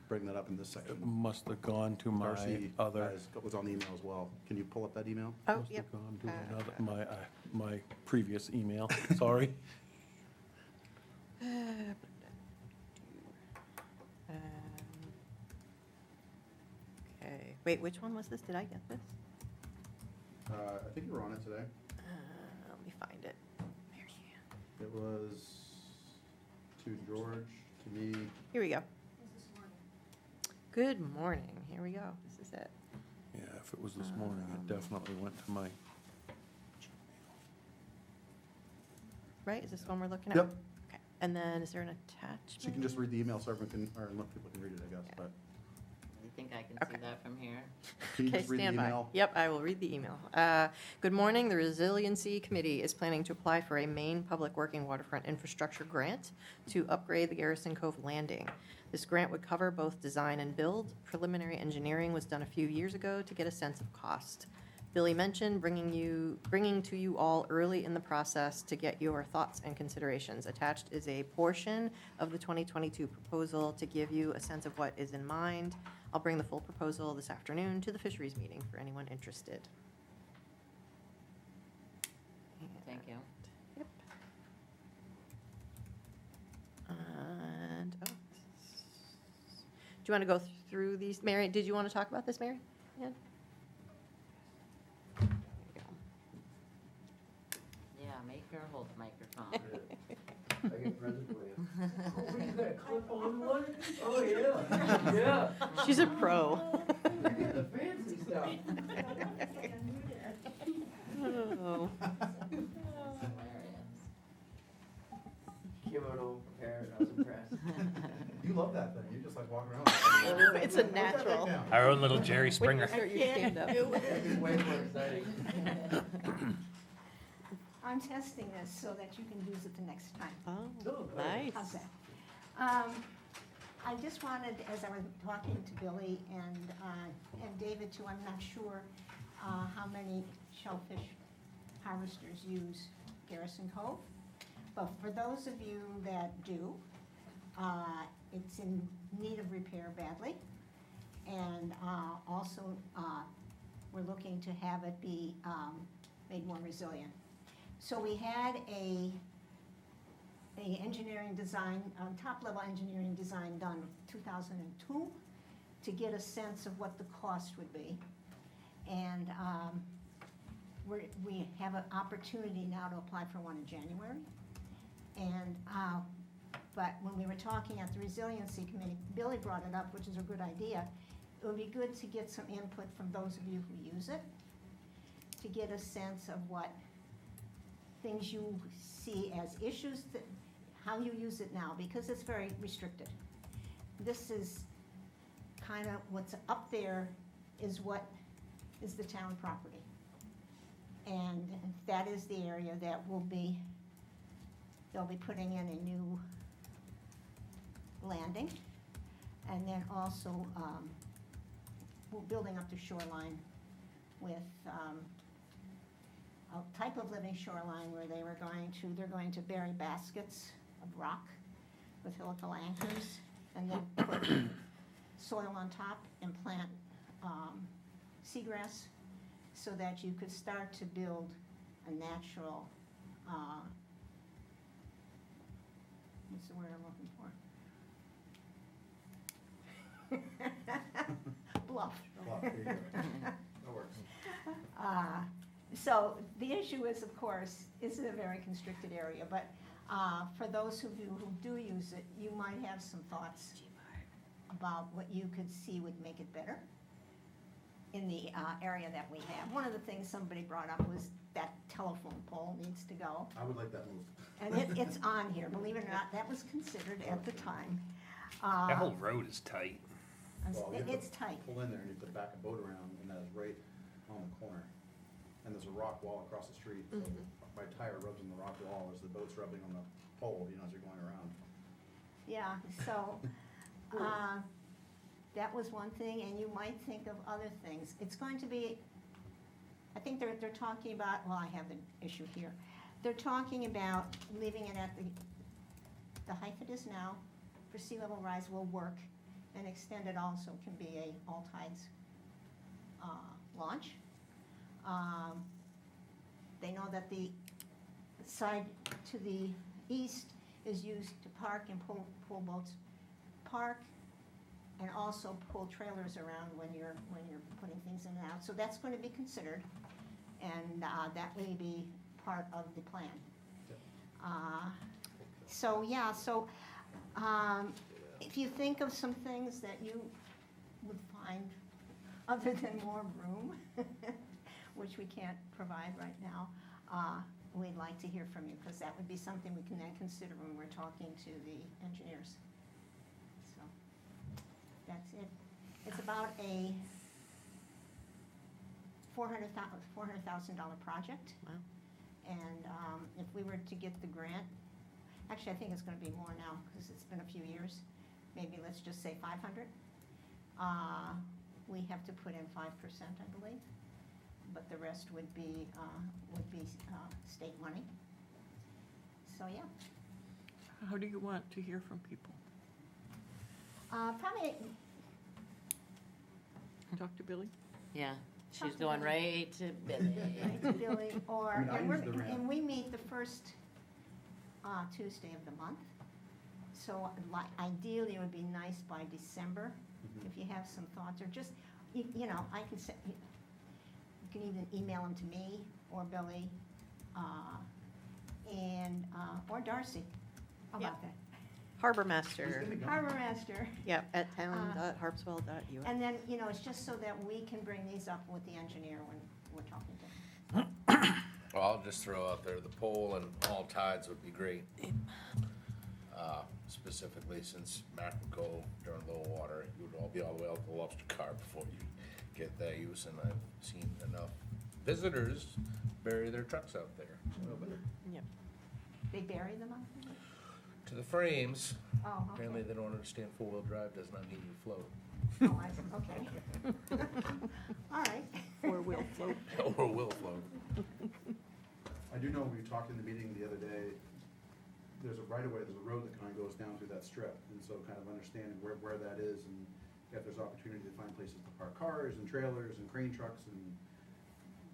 bring that up in this It section. must have gone to my Darcy other. was on the email as well. Can you pull up that email? Oh, Must yep. have gone to another, my previous email, sorry. Okay, wait, which one was this? Did I get this? I think you were on it today. Let me find it. Mary Ann. It was to George, to me. Here we go. Good morning, here we go, this is it. Yeah, if it was this morning, it definitely went to my, Right, is this the one we're looking at? Yep. Okay, and then is there an attachment? So you can just read the email so everyone can, or let people can read it, I guess, but. I think I can Okay. see that from here. Can you Okay, just read the stand by. email? Yep, I will read the email. Good morning. The Resiliency Committee is planning to apply for a Maine Public Working Waterfront Infrastructure Grant to upgrade the Garrison Cove Landing. This grant would cover both design and build. Preliminary engineering was done a few years ago to get a sense of cost. Billy mentioned, bringing to you all early in the process to get your thoughts and considerations. Attached is a portion of the 2022 proposal to give you a sense of what is in mind. I'll bring the full proposal this afternoon to the Fisheries meeting for anyone interested. Thank you. Yep. And, oh. Do you want to go through these? Mary, did you want to talk about this, Mary? Yeah. There you go. Yeah, make her hold the microphone. I get a present for you. Oh, you got a clip-on one? Oh, yeah, yeah. She's a pro. You get the fancy stuff. Oh. Came out all prepared, I was impressed. You love that thing, you just like walk around. It's a natural. Our own little Jerry Springer. Start your stand up. It's way more exciting. I'm testing this so that you can use it the next time. Oh, nice. How's that? I just wanted, as I was talking to Billy and David too, I'm not sure how many shellfish harvesters use Garrison Cove. But for those of you that do, it's in need of repair badly. And also, we're looking to have it be made more resilient. So we had a engineering design, top-level engineering design done in 2002 to get a sense of what the cost would be. And we have an opportunity now to apply for one in January. And but when we were talking at the Resiliency Committee, Billy brought it up, which is a good idea. It would be good to get some input from those of you who use it, to get a sense of what things you see as issues, how you use it now, because it's very restricted. This is kind of what's up there is what is the town property. And that is the area that they'll be putting in a new landing. And then also we're building up the shoreline with a type of living shoreline where they're going to bury baskets of rock with helical anchors and then put soil on top and plant seagrass so that you could start to build a natural, what's the word I'm looking for? Bluff. Bluff, there you go. That works. So the issue is, of course, it's a very constricted area, but for those of you who do use it, you might have some thoughts about what you could see would make it better in the area that we have. One of the things somebody brought up was that telephone pole needs to go. I would like that move. And it's on here, believe it or not, that was considered at the time. That whole road is tight. Well, you have to It's tight. Pull in there and you put back a boat around, and that is right on the corner. And there's a rock wall across the street, so my tire rubs on the rock wall as the boat's rubbing on the pole, as you're going around. Yeah, so, that was one thing, and you might think of other things. It's going to be, I think they're talking about, well, I have the issue here. They're talking about leaving it at the height it is now for sea level rise will work, and extended also can be a all tides launch. They know that the side to the east is used to park and pull boats, park, and also pull trailers around when you're putting things in and out. So that's going to be considered, and that may be part of the plan. If you think of some things that you would find other than more room, which we can't provide right now, we'd like to hear from you, because that would be something we can then consider when we're talking to the engineers. So that's it. It's about a $400,000 project. Wow. And if we were to get the grant, actually I think it's going to be more now because it's been a few years. Maybe let's just say 500. We have to put in 5%, I believe. but the rest would be state money. So, yeah. How do you want to hear from people? Probably, Talk to Billy? Yeah, she's Talk to going Billy. right to Billy. right to Billy, or, I mean, I and we're, use the ramp. and we meet the first Tuesday of the month. So ideally, it would be nice by December, Mhm. if you have some thoughts, or just, you know, I can say, you can even email them to me, or Billy, or Darcy. How about that? Harbor Master, Harbor Master. yep, at town.harpswell.us. And then, you know, it's just so that we can bring these up with the engineer when we're talking to him. Well, I'll just throw out there, the pole and all tides would be great. Specifically since mackerel during low water, you would all be all the way out the lobster car before you get that use, and I've seen enough visitors bury their trucks out there. They bury them up there? To the frames, Oh, okay. apparently they don't understand four-wheel drive does not mean you float. Oh, I see, okay. All right. Four-wheel float. Or will float. I do know we talked in the meeting the other day, there's a right of way, there's a road that kind of goes down through that strip, and so kind of understanding where that is, and if there's opportunity to find places to park cars and trailers and crane trucks and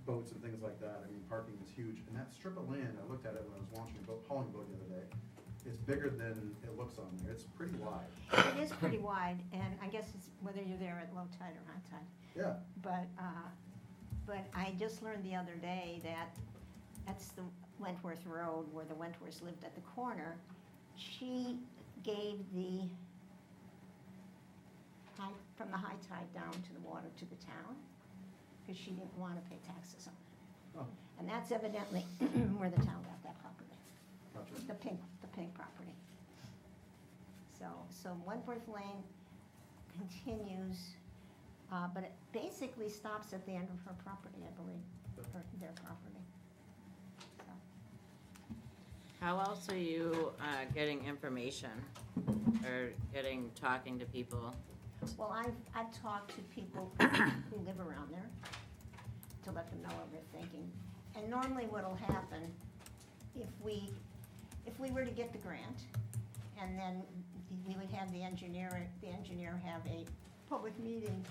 boats and things like that. I mean, parking is huge, and that strip of land, I looked at it when I was launching a boat, hauling a boat the other day, it's bigger than it looks on there, it's pretty wide. It is pretty wide, and I guess it's whether you're there at low tide or high tide. Yeah, But I just learned the other day that that's the Wentworth Road where the Wentworths lived at the corner. She gave the from the high tide down to the water to the town because she didn't want to pay taxes on it. oh, And that's evidently where the town got that property, gotcha. the pink property. So Wentworth Lane continues, but it basically stops at the end of her property, I believe, or their property. So, How else are you getting information or talking to people? well, I've talked to people who live around there to let them know what we're thinking. And normally what'll happen, if we were to get the grant, and then we would have the engineer have a public meeting,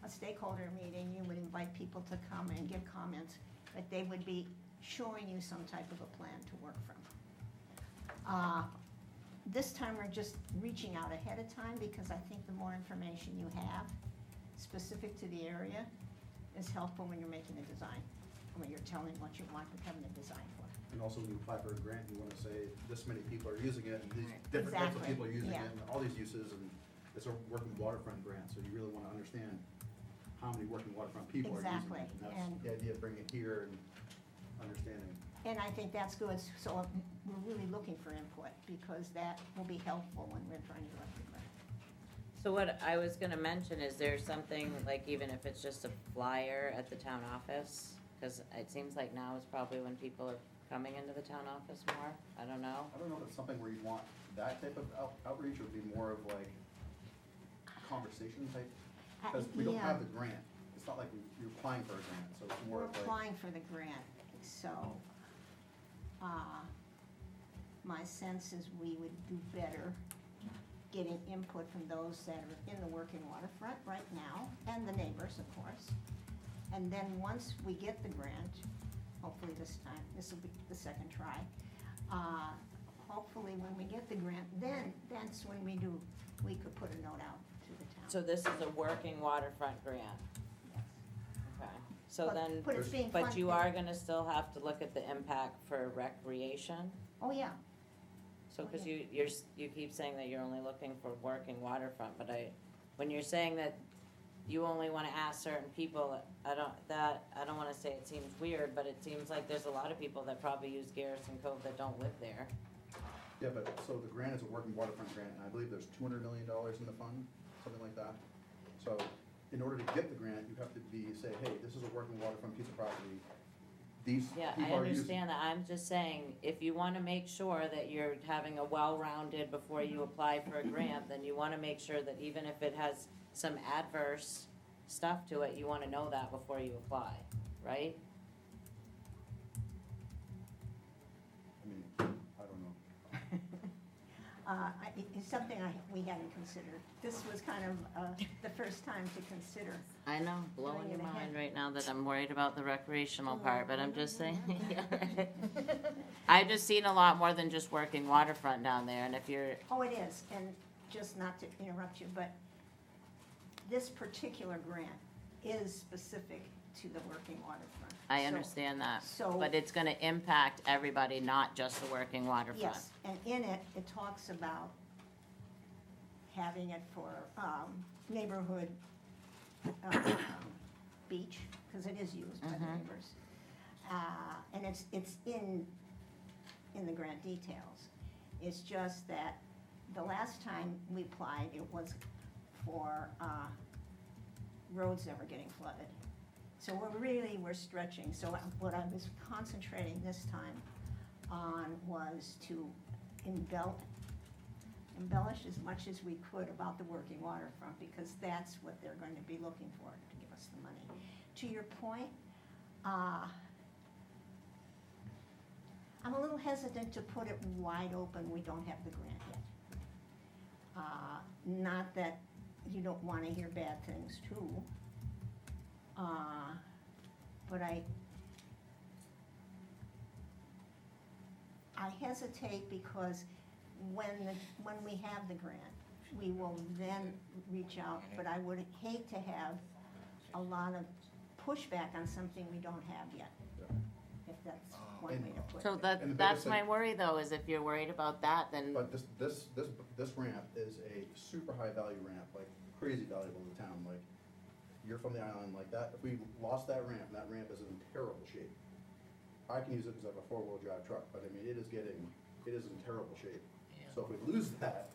a stakeholder meeting, you would invite people to come and give comments, but they would be showing you some type of a plan to work from. This time, we're just reaching out ahead of time, because I think the more information you have specific to the area is helpful when you're making a design, when you're telling what you want having a design for. And also when you apply for a grant, you wanna say, this many people are using it, and these different types of Exactly, people are using yeah. it, and all these uses, and it's a working waterfront grant, so you really wanna understand how many working waterfront people are using it. Exactly, And and- that's the idea of bringing it here and understanding. And I think that's good, so we're really looking for input, because that will be helpful when we're trying to work the grant. So what I was gonna mention, is there something, like even if it's just a flyer at the town office? Because it seems like now is probably when people are coming into the town office more, I don't know. I don't know if it's something where you want that type of outreach, or would be more of like conversation type, because we don't Yeah. have the grant. It's not like you're applying for a grant, so it's more We're of like. applying for the grant, so, my sense is we would do better getting input from those that are in the working waterfront right now, and the neighbors, of course. And then once we get the grant, hopefully this time, this will be the second try, hopefully when we get the grant, then that's when we could put a note out to the town. So this is a working waterfront grant, Yes. okay. So But- then, but it's being but you funded. are gonna still have to look at the impact for recreation? Oh, yeah. So, cause you keep saying that you're only looking for working waterfront, but when you're saying that you only wanna ask certain people, I don't wanna say it seems weird, but it seems like there's a lot of people that probably use Garrison Cove that don't live there. Yeah, but, so the grant is a working waterfront grant, and I believe there's $200 million in the fund, something like that. So, in order to get the grant, you have to say, hey, this is a working waterfront piece of property, these Yeah, I people are using. understand that, I'm just saying, if you wanna make sure that you're having a well-rounded before you apply for a grant, then you wanna make sure that even if it has some adverse stuff to it, you wanna know that before you apply. right? I mean, I don't know. It's something we hadn't considered. This was kind of the first time to consider. I know, blowing Going your it ahead. mind right now that I'm worried about the recreational part, but I'm just saying. I've just seen a lot more than just working waterfront down there, and if you're, Oh, it is, and just not to interrupt you, but this particular grant is specific to the working waterfront. I So- understand that, So. but it's gonna impact everybody, not just the working waterfront. Yes, and in it, it talks about having it for neighborhood beach, because it is used by the Mhm. neighbors. And it's in the grant details. It's just that the last time we applied, it was for roads that were getting flooded. So we're stretching. So what I was concentrating this time on was to embellish as much as we could about the working waterfront, because that's what they're going to be looking for to give us the money. To your point, I'm a little hesitant to put it wide open, we don't have the grant yet. Not that you don't want to hear bad things too, but I hesitate because when we have the grant, we will then reach out, but I would hate to have a lot of pushback on something we don't have yet, if that's one way to put it. So And the biggest that's my thing- worry though, is if you're worried about that, then, But this ramp is a super high value ramp, like crazy valuable to the town, like, you're from the island, like that, if we lost that ramp, and that ramp is in terrible shape. I can use it because I have a four-wheel drive truck, but I mean, it is in terrible shape. So if we lose that,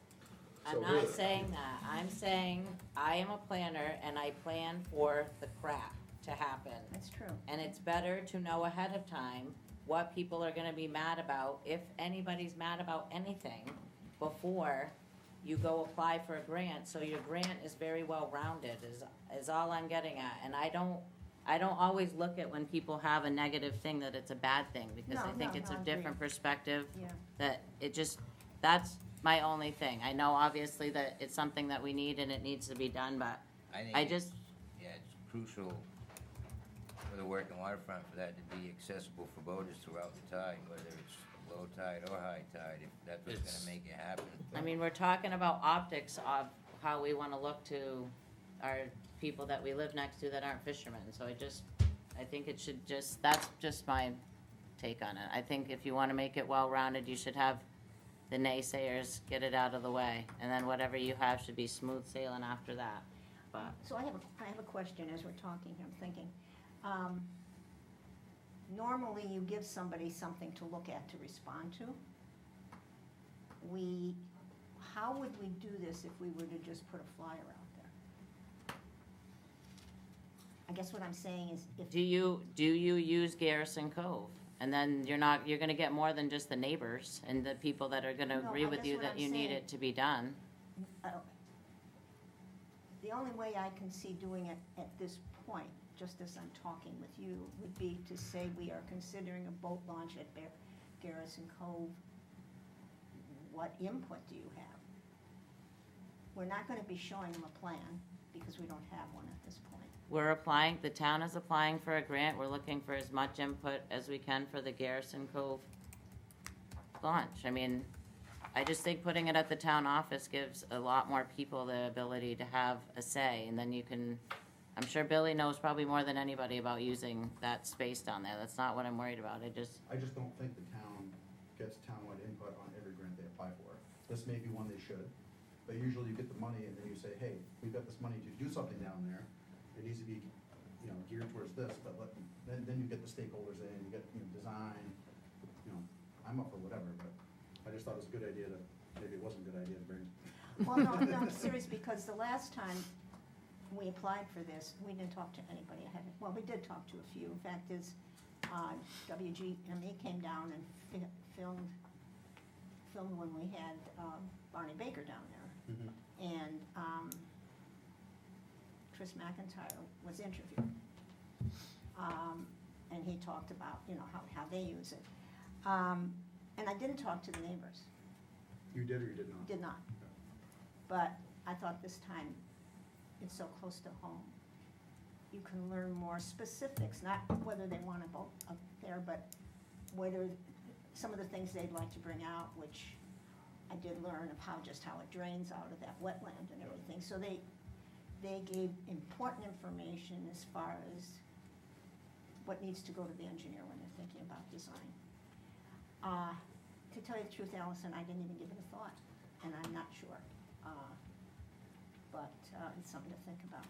so I'm not we're- saying that, I'm saying I am a planner and I plan for the crap to happen. That's true. And it's better to know ahead of time what people are gonna be mad about, if anybody's mad about anything, before you go apply for a grant, so your grant is very well-rounded, is all I'm getting at. And I don't always look at when people have a negative thing that it's a bad thing, because I No, think no, it's no, a I agree. different perspective, Yeah. that it just, that's my only thing. I know obviously that it's something that we need and it needs to be done, but think I it's- just, Yeah, it's crucial for the working waterfront for that to be accessible for boaters throughout the tide, whether it's low tide or high tide, if that's what's It's- gonna make it happen. I mean, we're talking about optics of how we wanna look to our people that we live next to that aren't fishermen, so I think it should just, that's just my take on it. I think if you wanna make it well-rounded, you should have the naysayers get it out of the way, and then whatever you have should be smooth sailing after that, but. So I have a question as we're talking, I'm thinking. Normally you give somebody something to look at to respond to. How would we do this if we were to just put a flyer out there? I guess what I'm saying is if. Do you use Garrison Cove? And then you're gonna get more than just the neighbors and the people that are gonna No, agree I with guess you what that I'm you need saying- it to be done. The only way I can see doing it at this point, just as I'm talking with you, would be to say we are considering a boat launch at Garrison Cove. What input do you have? We're not gonna be showing them a plan, because we don't have one at this point. We're applying, the town is applying for a grant, we're looking for as much input as we can for the Garrison Cove launch. I mean, I just think putting it at the town office gives a lot more people the ability to have a say, and then you can, I'm sure Billy knows probably more than anybody about using that space down there, that's not what I'm worried about, I just don't think the town gets townwide input on every grant they apply for. This may be one they should, but usually you get the money and then you say, hey, we've got this money to do something down there. It needs to be, geared towards this, but then you get the stakeholders in, you get, design, I'm up for whatever, but I just thought it was a good idea maybe it wasn't a good idea to bring. Well, no, I'm serious, because the last time we applied for this, we didn't talk to anybody. We did talk to a few. In fact, WGME came down and filmed when we had Barney Baker down there. And Chris McIntyre was interviewed. And he talked about, you know, how they use it. And I didn't talk to the neighbors, You did or you did not? did not. But I thought this time, it's so close to home. You can learn more specifics, not whether they want to vote up there, but whether, some of the things they'd like to bring out, which I did learn of how it drains out of that wetland and everything. So they gave important information as far as what needs to go to the engineer when they're thinking about design. To tell you the truth, Allison, I didn't even give it a thought, and I'm not sure. But it's something to think about.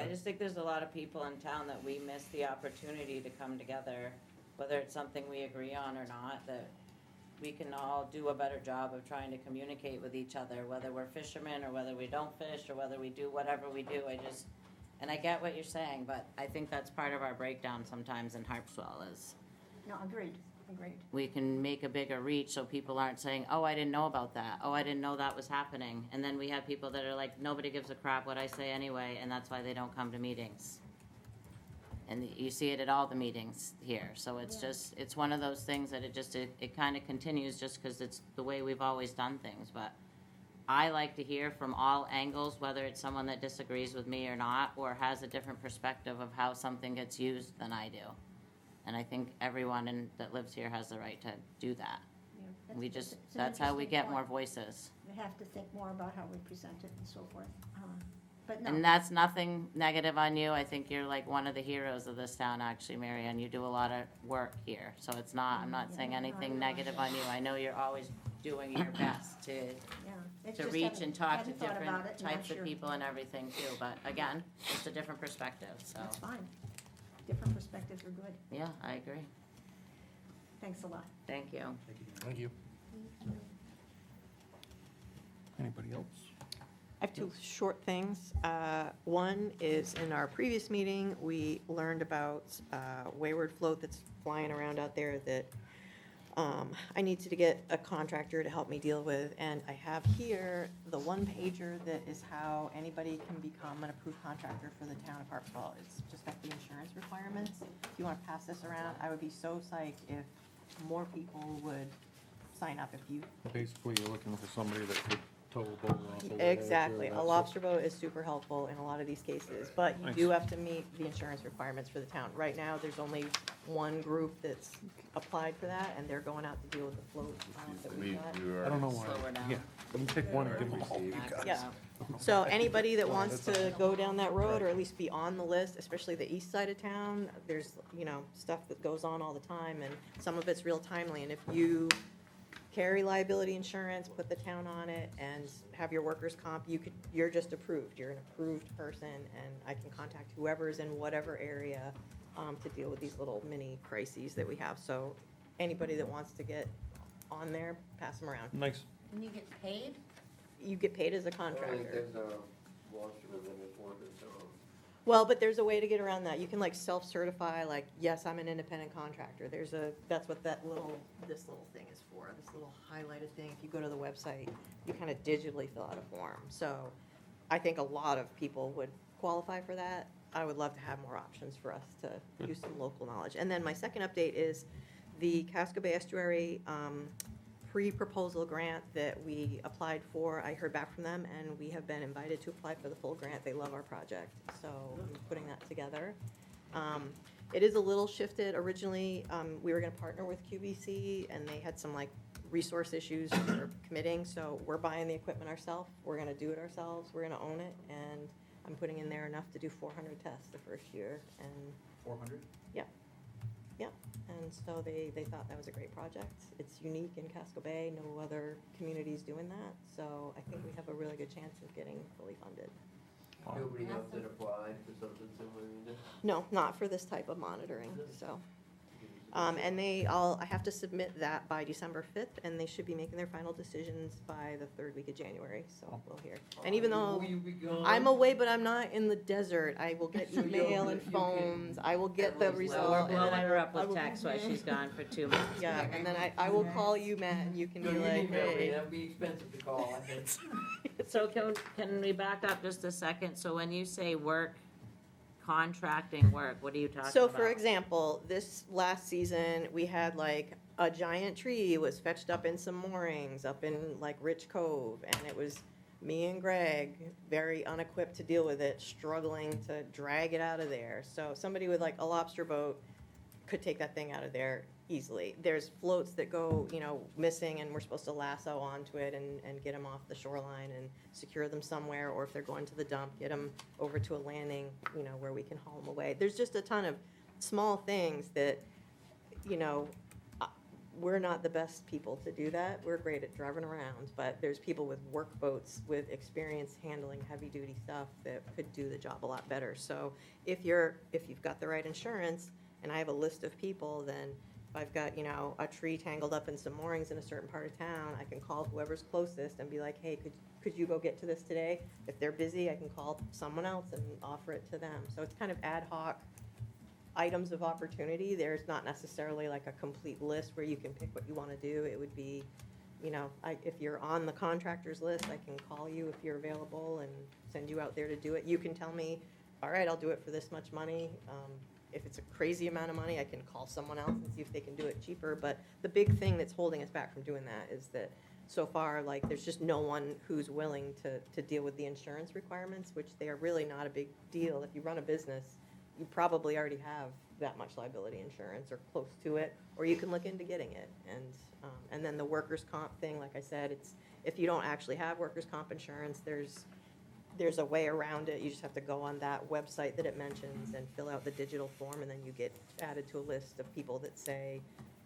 I just think there's a lot of people in town that we miss the opportunity to come together, whether it's something we agree on or not, that we can all do a better job of trying to communicate with each other, whether we're fishermen or whether we don't fish or whether we do whatever we do. And I get what you're saying, but I think that's part of our breakdown sometimes in Harpswell is No, agreed. we can make a bigger reach so people aren't saying, oh, I didn't know about that. Oh, I didn't know that was happening. And then we have people that are like, nobody gives a crap what I say anyway, and that's why they don't come to meetings. And you see it at all the meetings here. So it's Yeah. just, it's one of those things that it kind of continues just because it's the way we've always done things. But I like to hear from all angles, whether it's someone that disagrees with me or not, or has a different perspective of how something gets used than I do. And I think everyone that lives here has the right to do that. Yeah, We it's just, an that's how we interesting get more point. voices. We have to think more about how we present it and so forth. But no. And that's nothing negative on you. I think you're like one of the heroes of this town, actually, Mary Ann. You do a lot of work here. So it's not, I'm not saying anything negative on you. I know you're always doing your best to Yeah. It's to just reach haven't- and talk to hadn't thought different about it, and I'm types of sure- people and everything too. But again, it's a different perspective, so, That's fine. Different perspectives are good. yeah, I agree. Thanks a lot. Thank you. Thank you. Anybody else? I have two short things. One is, in our previous meeting, we learned about wayward float that's flying around out there that I needed to get a contractor to help me deal with. And I have here the one pager that is how anybody can become an approved contractor for the town of Harpswell. It's just got the insurance requirements. If you want to pass this around, I would be so psyched if more people would sign up. If you Basically, you're looking for somebody that could tow a boat off a ledge or Exactly. that A sort- lobster boat is super helpful in a lot of these cases, but you Nice. do have to meet the insurance requirements for the town. Right now, there's only one group that's applied for that, and they're going out to deal with the float that we've got. I don't know why. Slow her down. Yeah, let me pick one and give them all. Back Yeah. up. So anybody that wants to go down that road, or at least be on the list, especially the east side of town, there's, stuff that goes on all the time, and some of it's real timely, and if you carry liability insurance, put the town on it, and have your workers' comp, you're just approved. You're an approved person, and I can contact whoever's in whatever area to deal with these little mini crises that we have. So anybody that wants to get on there, pass them around. Nice. And you get paid? You get paid as a I don't think contractor. there's a washerman that is working, so. Well, but there's a way to get around that. You can like self-certify, like, yes, I'm an independent contractor. That's what this little thing is for, this little highlighted thing. If you go to the website, you kind of digitally fill out a form. So I think a lot of people would qualify for that. I would love to have more options for us to use some local knowledge. And then my second update is the Casco Bay Estuary pre-proposal grant that we applied for. I heard back from them, and we have been invited to apply for the full grant. They love our project, so I'm putting that together. It is a little shifted. Originally, we were gonna partner with QBC, and they had some resource issues for committing, so we're buying the equipment ourselves. We're gonna do it ourselves. We're gonna own it, and I'm putting in there enough to do 400 tests the first year, and 400? and so they thought that was a great project. It's unique in Casco Bay, no other community's doing that, so I think we have a really good chance of getting fully funded. Nobody else that applied for something similar either? No, not for this type of monitoring, so. And I have to submit that by December 5th, and they should be making their final decisions by the third week of January, so we'll hear. And even though Will you be gone? I'm away, but I'm not in the desert, I will get So email and you can- phones, I will get the At least result. We're and then blowing I her will- up I with will- text while she's gone for 2 months. Yeah, and then I will call you, Matt, and you can No, be you like, email me, hey. that'd be expensive to call, I think. So can we back up just a second? So when you say work, contracting work, what are you talking about? So for example, this last season, we had like a giant tree was fetched up in some moorings up in like Rich Cove, and it was me and Greg, very unequipped to deal with it, struggling to drag it out of there. So somebody with like a lobster boat could take that thing out of there easily. There's floats that go, missing, and we're supposed to lasso onto it and get them off the shoreline and secure them somewhere, or if they're going to the dump, get them over to a landing, where we can haul them away. There's just a ton of small things that, we're not the best people to do that. We're great at driving around, but there's people with work boats with experience handling heavy duty stuff that could do the job a lot better. So if you've got the right insurance, and I have a list of people, then if I've got, a tree tangled up in some moorings in a certain part of town, I can call whoever's closest and be like, hey, could you go get to this today? If they're busy, I can call someone else and offer it to them. So it's kind of ad hoc items of opportunity. There's not necessarily like a complete list where you can pick what you want to do. It would be, if you're on the contractor's list, I can call you if you're available and send you out there to do it. You can tell me, all right, I'll do it for this much money. If it's a crazy amount of money, I can call someone else and see if they can do it cheaper. But the big thing that's holding us back from doing that is that so far, like, there's just no one who's willing to deal with the insurance requirements, which they are really not a big deal. If you run a business, you probably already have that much liability insurance or close to it, or you can look into getting it. And then the workers' comp thing, like I said, it's, if you don't actually have workers' comp insurance, there's a way around it. You just have to go on that website that it mentions and fill out the digital form, and then you get added to a list of people that say,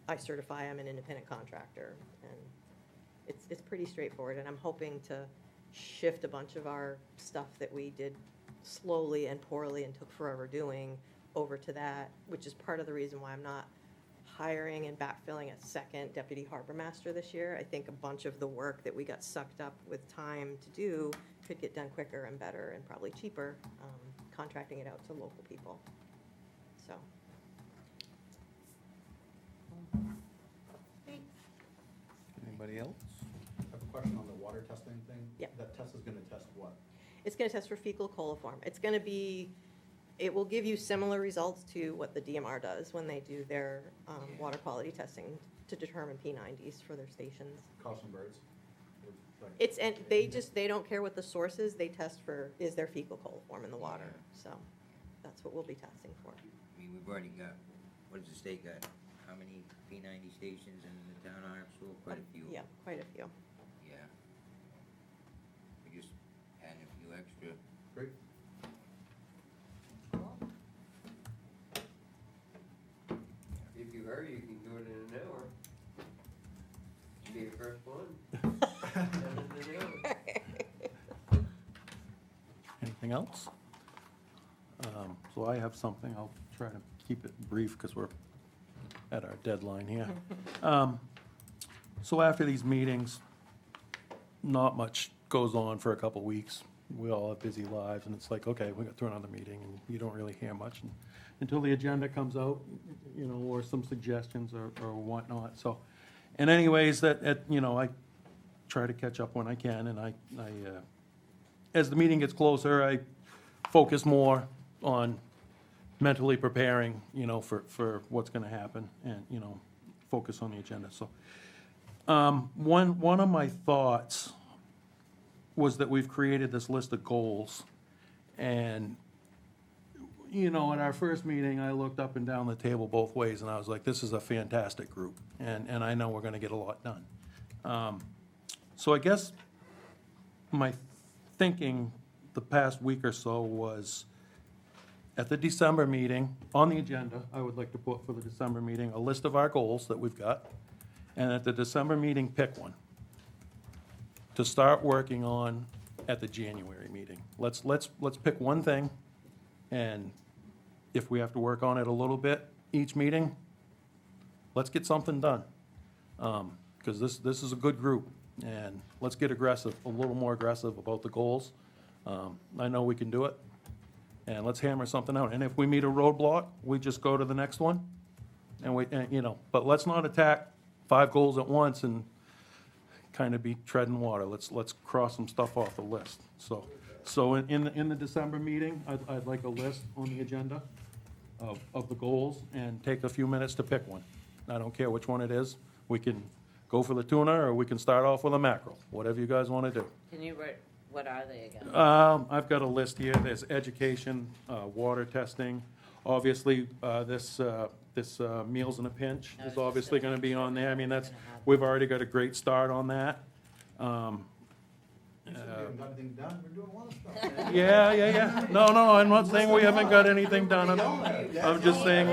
I certify I'm an independent contractor. And it's pretty straightforward, and I'm hoping to shift a bunch of our stuff that we did slowly and poorly and took forever doing over to that, which is part of the reason why I'm not hiring and backfilling a second deputy harbor master this year. I think a bunch of the work that we got sucked up with time to do could get done quicker and better and probably cheaper, contracting it out to local people. So. Anybody else? I have a question on the water testing thing. Yeah. That test is gonna test what? It's going to test for fecal coliform. It will give you similar results to what the DMR does when they do their water quality testing to determine P90s for their stations. Caution birds? And they don't care what the source is. They test for, is there fecal coliform in the water? So that's what we'll be testing for. I mean, we've already got, what does the state got? How many P90 stations in the town of Harpswell? Quite a few. Yeah, quite a few. Yeah. We just added a few extra. Great. If you hurry, you can do it in an hour. Be your first one. Done in an hour. Anything else? So I have something, I'll try to keep it brief because we're at our deadline here. So after these meetings, not much goes on for a couple weeks. We all have busy lives, and it's like, okay, we got through another meeting, and you don't really hear much until the agenda comes out, or some suggestions or whatnot. So, and anyways, I try to catch up when I can, and I as the meeting gets closer, I focus more on mentally preparing, for what's gonna happen, and, focus on the agenda. So, one of my thoughts was that we've created this list of goals, and, at our first meeting, I looked up and down the table both ways, and I was like, this is a fantastic group, and I know we're gonna get a lot done. So I guess my thinking the past week or so was, at the December meeting, on the agenda, I would like to put for the December meeting, a list of our goals that we've got, and at the December meeting, pick one to start working on at the January meeting. Let's pick one thing, and if we have to work on it a little bit each meeting, let's get something done. Because this is a good group, and let's get aggressive, a little more aggressive about the goals. I know we can do it, and let's hammer something out. And if we meet a roadblock, we just go to the next one, but let's not attack 5 goals at once and kind of be treading water. Let's cross some stuff off the list. So in the December meeting, I'd like a list on the agenda of the goals and take a few minutes to pick one. I don't care which one it is. We can go for the tuna, or we can start off with a mackerel, whatever you guys want to do. Can you write, what are they again? I've got a list here. There's education, water testing. Obviously, this Meals in a Pinch is obviously going to be on there. I mean, we've already got a great start on that. You said we haven't got anything done, we're doing a lot of stuff. Yeah. No, I'm not saying we haven't got anything done. I'm just saying,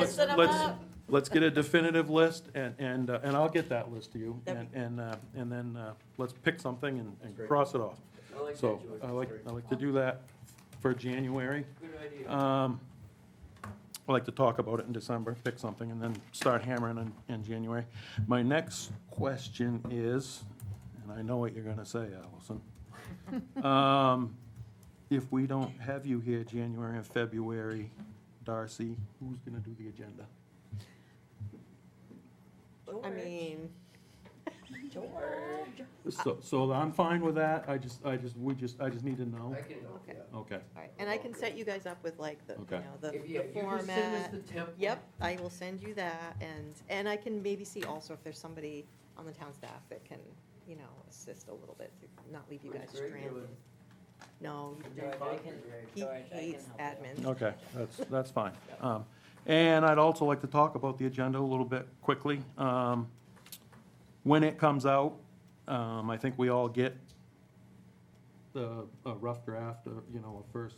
let's get a definitive list, and I'll get that list to you, and then let's pick something and cross it off. I like So, that, George. I like to do that for January. Good idea. I like to talk about it in December, pick something, and then start hammering in January. My next question is, and I know what you're gonna say, Allison. If we don't have you here January and February, Darcy, who's gonna do the agenda? I mean, So I'm fine with that, I just need to know. I can help you. Okay, all right, and I can set you guys up with like the, you Okay. know, the If you the just send us format. the template. Yep, I will send you that, and I can maybe see also if there's somebody on the town staff that can, you know, assist a little bit to not leave you guys What's Greg stranded. doing? No, George, I can, he George, I can hates help you. admin. okay, that's fine. And I'd also like to talk about the agenda a little bit quickly. When it comes out, I think we all get a rough draft, you know, a first,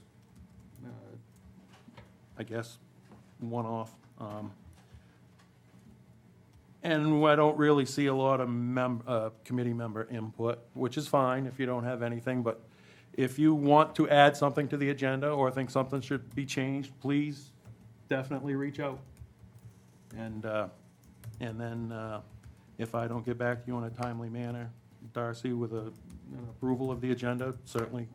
I guess, one-off. And I don't really see a lot of committee member input, which is fine if you don't have anything, but if you want to add something to the agenda or think something should be changed, please definitely reach out. And then, if I don't get back to you in a timely manner, Darcy, with an approval of the agenda, certainly,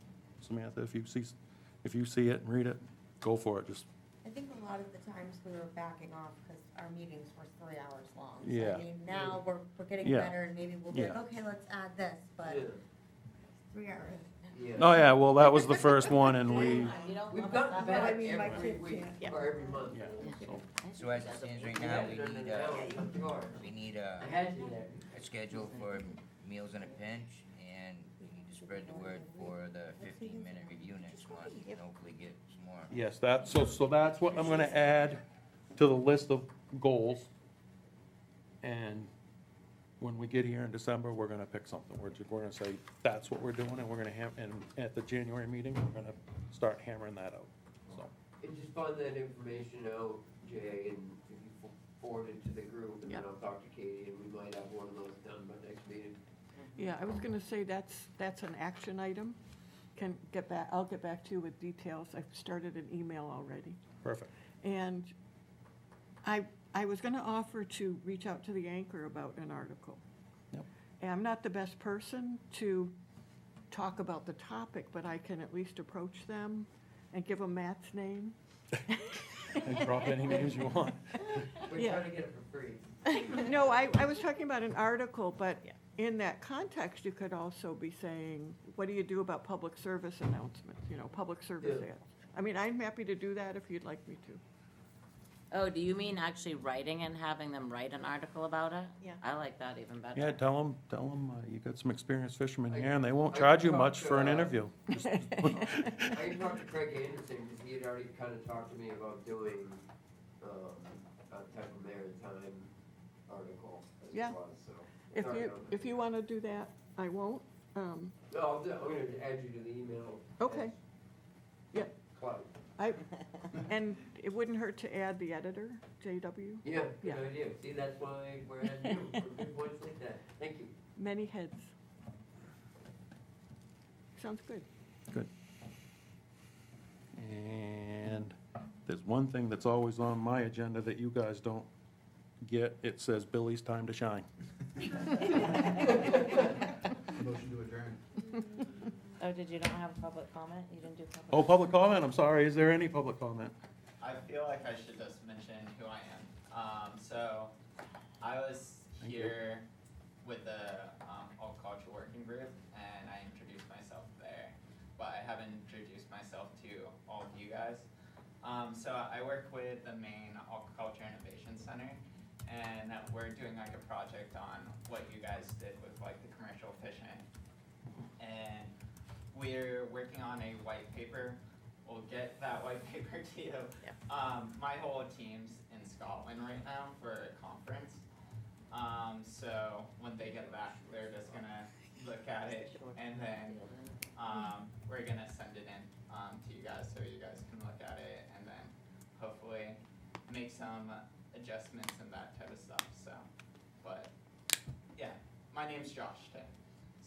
Samantha, if you see it and read it, go for it, just, I think a lot of the times we were backing off because our meetings were 3 hours long. So, Yeah. I mean, now we're getting Yeah. better and maybe we'll be like, Yeah. okay, let's add this, but Yeah. 3 hours. Yeah. oh, yeah, well, that was the first one, and we, You don't We've love gotten us that better much. I mean, my every kids week, can't. or every month. yeah, so, So as it stands right now, we need I had you there. a schedule for Meals in a Pinch, and we need to spread the word for the 15-minute review next month, and hopefully get some more. yes, so that's what I'm gonna add to the list of goals. And when we get here in December, we're gonna pick something, we're gonna say, that's what we're doing, and we're gonna and at the January meeting, we're gonna start hammering that out, so. And just find that information out, Jay, and if you forward it to the group, and then I'll talk to Katie, and we might have one of those done by next meeting. Yeah, I was gonna say that's an action item. I'll get back to you with details. I've started an email already. Perfect. And I was gonna offer to reach out to the anchor about an article. Yep. And I'm not the best person to talk about the topic, but I can at least approach them and give them Matt's name. And drop any names you want. We're Yeah. trying to get it for free. No, I was talking about an article, but in that context, you could also be saying, what do you do about public service announcements, you know, public service Yeah. ads? I mean, I'm happy to do that if you'd like me to. Oh, do you mean actually writing and having them write an artital about it? Yeah. I like that even better. Yeah, tell them, you got some experienced fishermen here, and they won't I charge you talked much for an to, interview. Just- I can talk to Craig Anderson, because he had already kind of talked to me about doing, a type of maritime article as Yeah. well, so. If you want to do that, I won't. No, I'm gonna add you to the email. Okay. Yeah. Cloud. And it wouldn't hurt to add the editor, JW, Yeah, good Yeah. idea. See, that's why we're adding you, for good points like that. Thank you. many heads. Sounds good. Good. And there's one thing that's always on my agenda that you guys don't get. It says Billy's time to shine. Motion to adjourn. Oh, did you not have public comment? You didn't do public? Oh, public comment, I'm sorry. Is there any public comment? I feel like I should just mention who I am. So I was Thank you. here with the aquaculture working group, and I introduced myself there. But I haven't introduced myself to all of you guys. So I work with the Maine Aquaculture Innovation Center, and we're doing like a project on what you guys did with like the commercial fishing. And we're working on a white paper. We'll get that white paper to you. Yep. My whole team's in Scotland right now for a conference. So when they get back, they're just gonna look at it, and then we're gonna send it in to you guys so you guys can look at it, and then hopefully make some adjustments and that type of stuff. So, but yeah, my name's Josh Tay.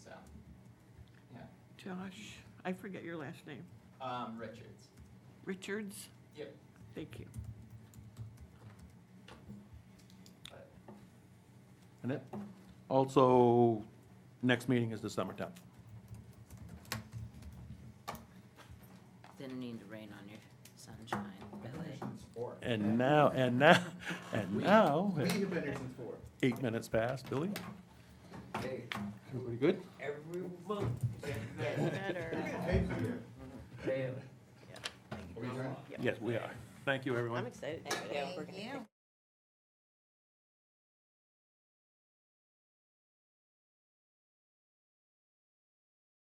So, yeah. Josh, I forget your last name. Richards. Richards? Yep. Thank you. But And it, also, next meeting is December 10th. Didn't mean to rain on your sunshine, Billy. And now, We have been here since 4. 8 minutes past, Billy? Hey, Everybody good? every month, Better. Hey, Yes, we are. Thank you, everyone. I'm excited. Thank you.